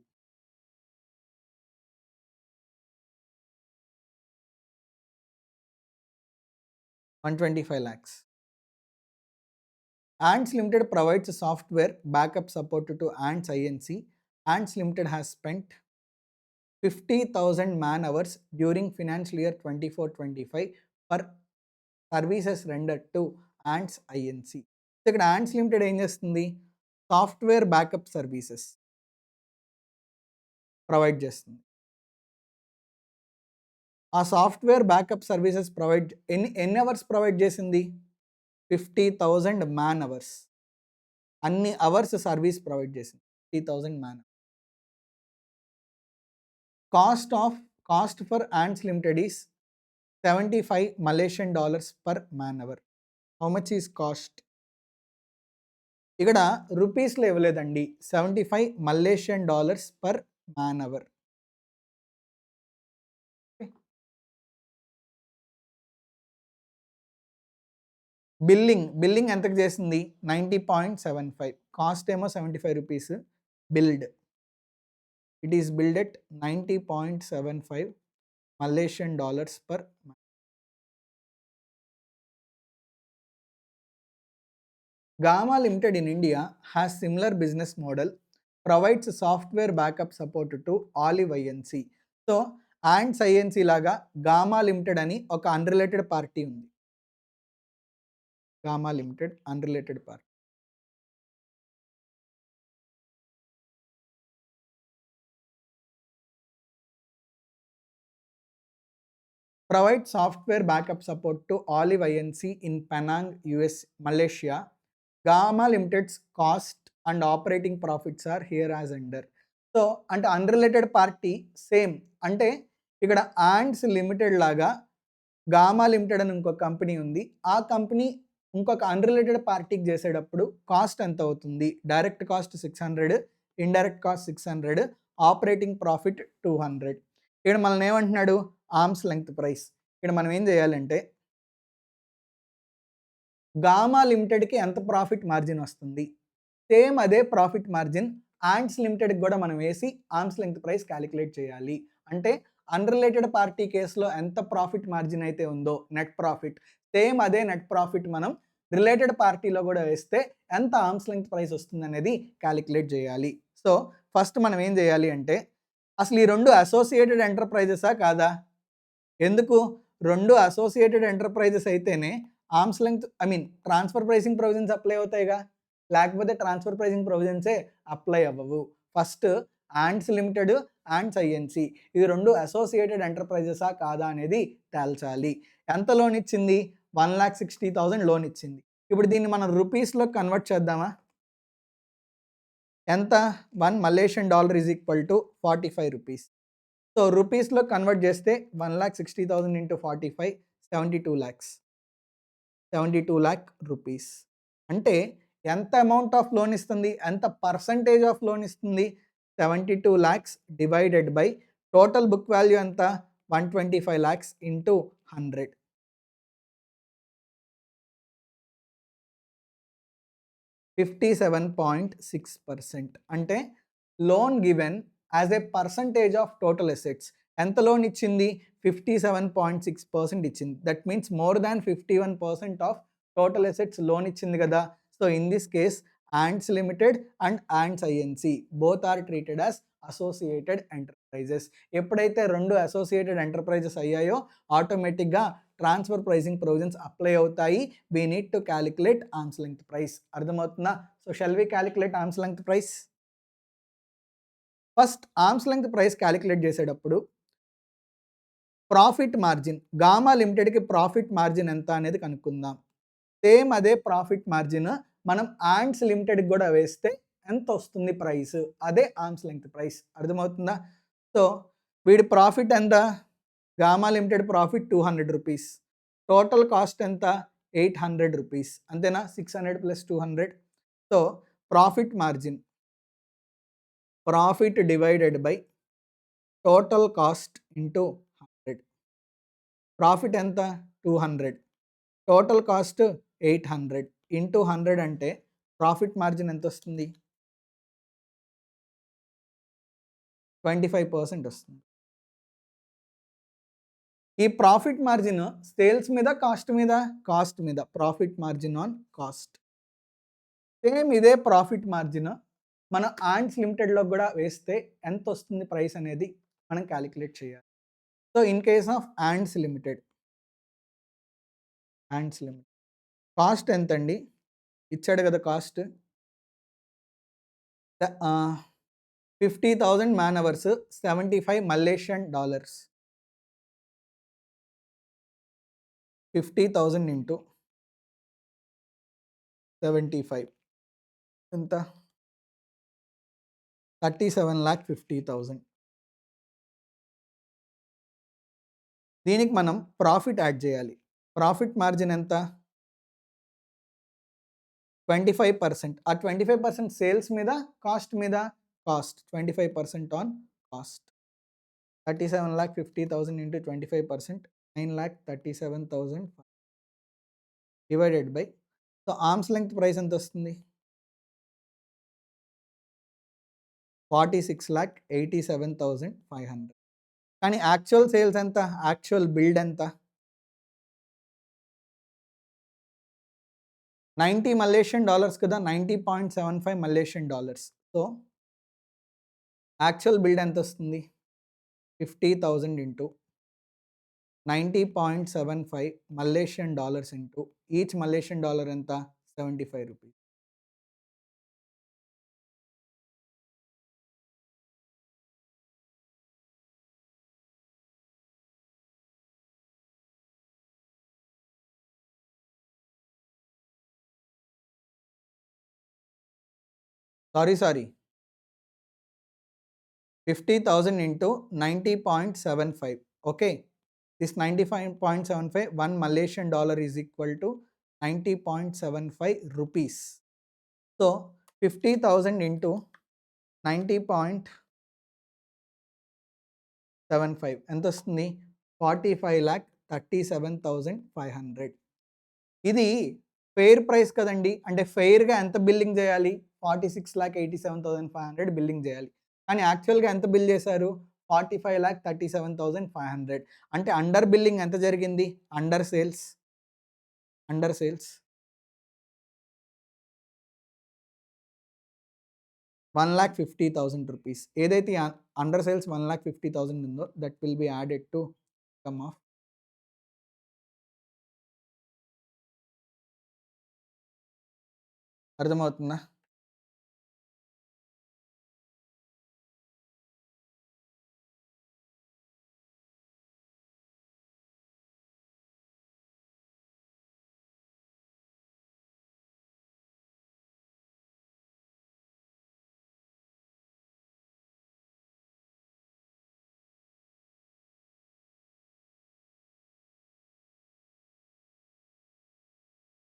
Speaker 1: $125 lakhs. Ants Limited provides software backup support to Ants Inc. Ants Limited has spent 50,000 man hours during financial year 24-25 for services rendered to Ants Inc. ఇక్కడ Ants Limited ఏం చేస్తుంది? Software backup services provide చేస్తుంది. ఆ software backup services ఎన్ని hours provide చేసింది? 50,000 man hours. అన్ని hours service provide చేసింది. 50,000 man. Cost for Ants Limited is 75 Malaysian dollars per man hour. How much is cost? ఇక్కడ రూపీస్లో ఇవ్వలేదండి. 75 Malaysian dollars per man hour. Billing ఎంతకు చేసింది? 90.75. Cost ఏమో 75 rupees. Billed it is billed at 90.75 Malaysian dollars per. Gamma Limited in India has similar business model, provides software backup support to Olive Inc. So Ants Inc. లాగా Gamma Limited అని ఒక unrelated party ఉంది. Gamma Limited unrelated party. Provide software backup support to Olive INC in Penang US Malaysia. Gamma Limited's cost and operating profits are here as under. So అంటే unrelated party same, అంటే ఇక్కడ Ants Limited లాగా Gamma Limited అని ఇంకొక company ఉంది. ఆ company ఇంకొక unrelated పార్టీకి చేసేటప్పుడు కాస్ట్ ఎంత అవుతుంది? Direct cost 600, indirect cost 600, operating profit 200. ఇక్కడ మనల్ని ఏమంటున్నాడు? Arms length price. ఇక్కడ మనం ఏం చేయాలంటే గామా లిమిటెడ్కి ఎంత ప్రాఫిట్ మార్జిన్ వస్తుంది, సేమ్ అదే ప్రాఫిట్ మార్జిన్ యాండ్స్ లిమిటెడ్కి కూడా మనం వేసి ఆర్మ్స్ లెంగ్త్ ప్రైస్ క్యాలిక్యులేట్ చేయాలి. అంటే అన్రిలేటెడ్ పార్టీ కేసులో ఎంత ప్రాఫిట్ మార్జిన్ అయితే ఉందో నెట్ ప్రాఫిట్, సేమ్ అదే నెట్ ప్రాఫిట్ మనం రిలేటెడ్ పార్టీలో కూడా వేస్తే ఎంత ఆర్మ్స్ లెంగ్త్ ప్రైస్ వస్తుంది అనేది క్యాలిక్యులేట్ చేయాలి. సో ఫస్ట్ మనం ఏం చేయాలి అంటే అసలు ఈ రెండు అసోసియేటెడ్ ఎంటర్ప్రైజెసా కాదా? ఎందుకు? రెండు అసోసియేటెడ్ ఎంటర్ప్రైజెస్ అయితేనే arms length transfer pricing provisions apply అవుతాయిగా, లేకపోతే ట్రాన్స్ఫర్ ప్రైసింగ్ ప్రొవిజన్సే అప్లై అవ్వవు. First Ants limited, Ants INC ఇది రెండు అసోసియేటెడ్ ఎంటర్ప్రైజెసా కాదా అనేది తేల్చాలి. ఎంత లోన్ ఇచ్చింది? 1,60,000 లోన్ ఇచ్చింది. ఇప్పుడు దీన్ని మనం రూపీస్లో కన్వర్ట్ చేద్దామా? ఎంత? $1 is equal to 45 rupees. So రూపీస్లో కన్వర్ట్ చేస్తే 1,60,000 ఇంటూ 45 72 lakhs. 72 lakh rupees. అంటే ఎంత అమౌంట్ ఆఫ్ లోన్ ఇస్తుంది? ఎంత పర్సంటేజ్ ఆఫ్ లోన్ ఇస్తుంది? 72 lakhs divided by total book value ఎంత? 125 lakhs ఇంటూ 100. 57.6%. అంటే loan given as a percentage of total assets. ఎంత లోన్ ఇచ్చింది? 57.6% ఇచ్చింది. That means more than 51% of total assets loan ఇచ్చింది కదా. So in this case Ants limited and Ants INC both are treated as associated enterprises. ఎప్పుడైతే రెండు associated enterprises అయ్యాయో ఆటోమేటిక్గా transfer pricing provisions apply అవుతాయి. We need to calculate arms length price. అర్థమవుతుందా? So shall we calculate arms length price? First arms length price calculate చేసేటప్పుడు profit margin, Gamma లిమిటెడ్కి profit margin ఎంత అనేది కనుక్కుందాం. సేమ్ అదే ప్రాఫిట్ మార్జిన్ మనం యాండ్స్ లిమిటెడ్కి కూడా వేస్తే ఎంత వస్తుంది ప్రైస్, అదే ఆర్మ్స్ లెంగ్త్ ప్రైస్. అర్థమవుతుందా? సో వీడి ప్రాఫిట్ ఎంత? Gamma limited profit 200 rupees, total cost ఎంత? 800 రూపీస్. అంతేనా? 600 + 200. So profit margin, profit divided by total cost into 100. Profit ఎంత? 200, టోటల్ కాస్ట్ 800 ఇంటూ 100 అంటే ప్రాఫిట్ మార్జిన్ ఎంత వస్తుంది? 25% వస్తుంది. ఈ ప్రాఫిట్ మార్జిన్ సేల్స్ మీద కాస్ట్ మీద? కాస్ట్ మీద. Profit margin on cost. Same ఇదే ప్రాఫిట్ మార్జిన్ మనం యాండ్స్ లిమిటెడ్లో కూడా వేస్తే ఎంత వస్తుంది ప్రైస్ అనేది మనం క్యాలిక్యులేట్ చేయాలి. So in case of Ants limited cost ఎంతండి? ఇచ్చాడు కదా cost. 50,000 man hours, $75 Malaysian. 50,000 into 75 ఎంత? 37,50,000. దీనికి మనం ప్రాఫిట్ యాడ్ చేయాలి. ప్రాఫిట్ మార్జిన్ ఎంత? 25%. ఆ 25% సేల్స్ మీద కాస్ట్ మీద? Cost. 25% on cost. 37,50,000 into 25% 9,37,000 divided by. So arms length price ఎంత వస్తుంది? 46,87,500. కానీ యాక్చువల్ సేల్స్ ఎంత? యాక్చువల్ బిల్డ్ ఎంత? 90 మలేషియన్ డాలర్స్ కదా. 90.75 Malaysian dollars. So actual billed ఎంత వస్తుంది? 50,000 into 90.75 Malaysian dollars into each Malaysian dollar ఎంత? 75 rupees. Sorry. 50,000 into 90.75. Okay. This 95.75, 1 Malaysian dollar is equal to 90.75 rupees. So 50,000 into 90.75 ఎంత వస్తుంది? 45,37,500. ఇది fair price కదండి. అంటే ఫెయిర్‌గా ఎంత బిల్లింగ్ చేయాలి? 46,87,500 బిల్లింగ్ చేయాలి. కానీ యాక్చువల్‌గా ఎంత బిల్ చేశారు? 45,37,500. అంటే అండర్ బిల్లింగ్ ఎంత జరిగింది? Under sales 1,50,000 rupees. ఏదైతే అండర్ సేల్స్ 1,50,000 ఉందో that will be added to come of. అర్థమవుతుందా?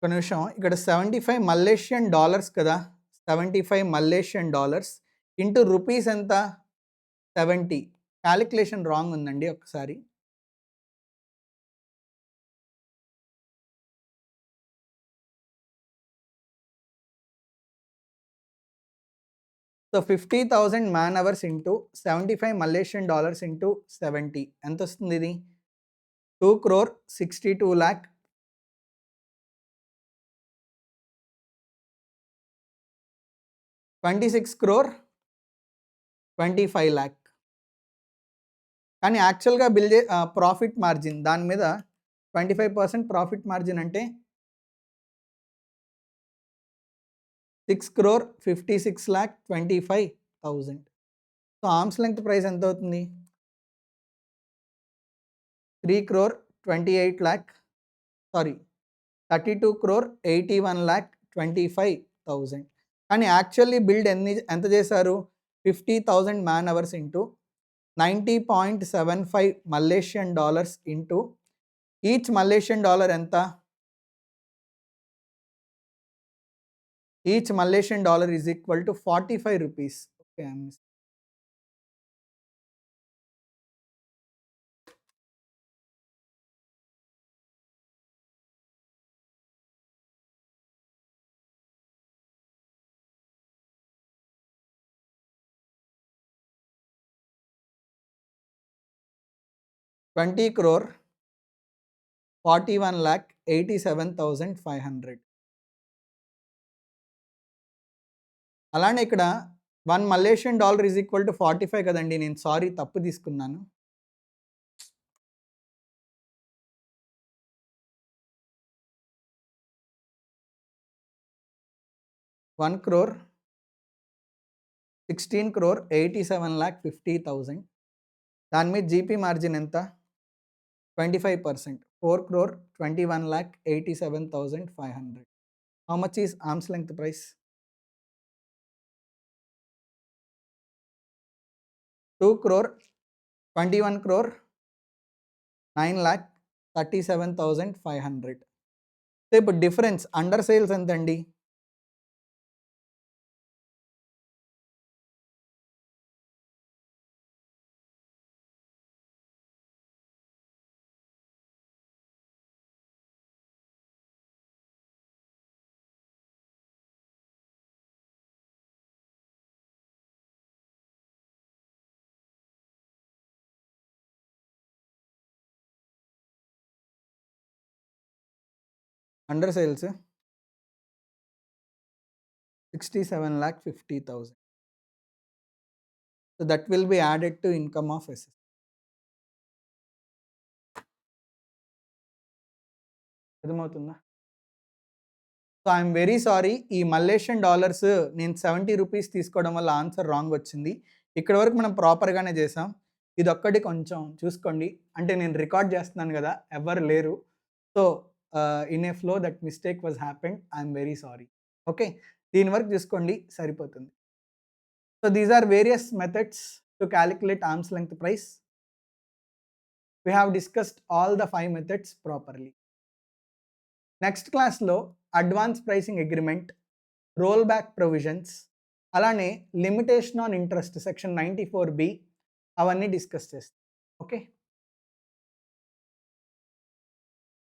Speaker 1: ఒక నిమిషం. ఇక్కడ 75 మలేషియన్ డాలర్స్ కదా! 75 మలేషియన్ డాలర్స్ ఇంటూ రూపీస్ ఎంత? 70. కాలిక్యులేషన్ రాంగ్ ఉందండి ఒకసారి. So 50,000 man hours into 75 Malaysian dollars into 70 ఎంత వస్తుంది ఇది? 2,62,00,000. 26,25,00,000. కానీ యాక్చువల్‌గా ప్రాఫిట్ మార్జిన్ దాని మీద 25% ప్రాఫిట్ మార్జిన్ అంటే 6,56,25,000. సో ఆర్మ్స్ లెంగ్త్ ప్రైస్ ఎంత అవుతుంది? 32,81,25,000. కానీ యాక్చువల్లీ బిల్డ్ ఎంత చేశారు? 50,000 man hours into 90.75 Malaysian dollars into each Malaysian dollar ఎంత? Each Malaysian dollar is equal to 45 rupees. Okay. 20,41,87,500. అలానే ఇక్కడ 1 Malaysian dollar is equal to 45 కదండి. నేను సారీ తప్పు తీసుకున్నాను. వన్ క్రోర్ 16,87,50,000. దాని మీద జీపీ మార్జిన్ ఎంత? 25%. 4,21,87,500. How much is arms length price? 2,21,09,37,500. So ఇప్పుడు డిఫరెన్స్ అండర్ సేల్స్ ఎంత అండి? Under sales 67,50,000. So that will be added to income of assets. అర్థమవుతుందా? So I'm very sorry. ఈ మలేషియన్ డాలర్స్ నేను 70 రూపీస్ తీసుకోవడం వల్ల ఆన్సర్ రాంగ్ వచ్చింది. ఇక్కడ వరకు మనం ప్రాపర్గానే చేసాం. ఇదొక్కటి కొంచెం చూసుకోండి. అంటే నేను రికార్డ్ చేస్తున్నాను కదా, ఎవరు లేరు. So in a flow that mistake was happened. I'm very sorry. Okay. దీని వరకు చూసుకోండి, సరిపోతుంది. So these are various methods to calculate arm's length price. We have discussed all the 5 methods properly. Next క్లాస్లో advance pricing agreement, roll back provisions, అలానే limitation on interest section 94B అవన్నీ discuss చేస్తాం. Okay.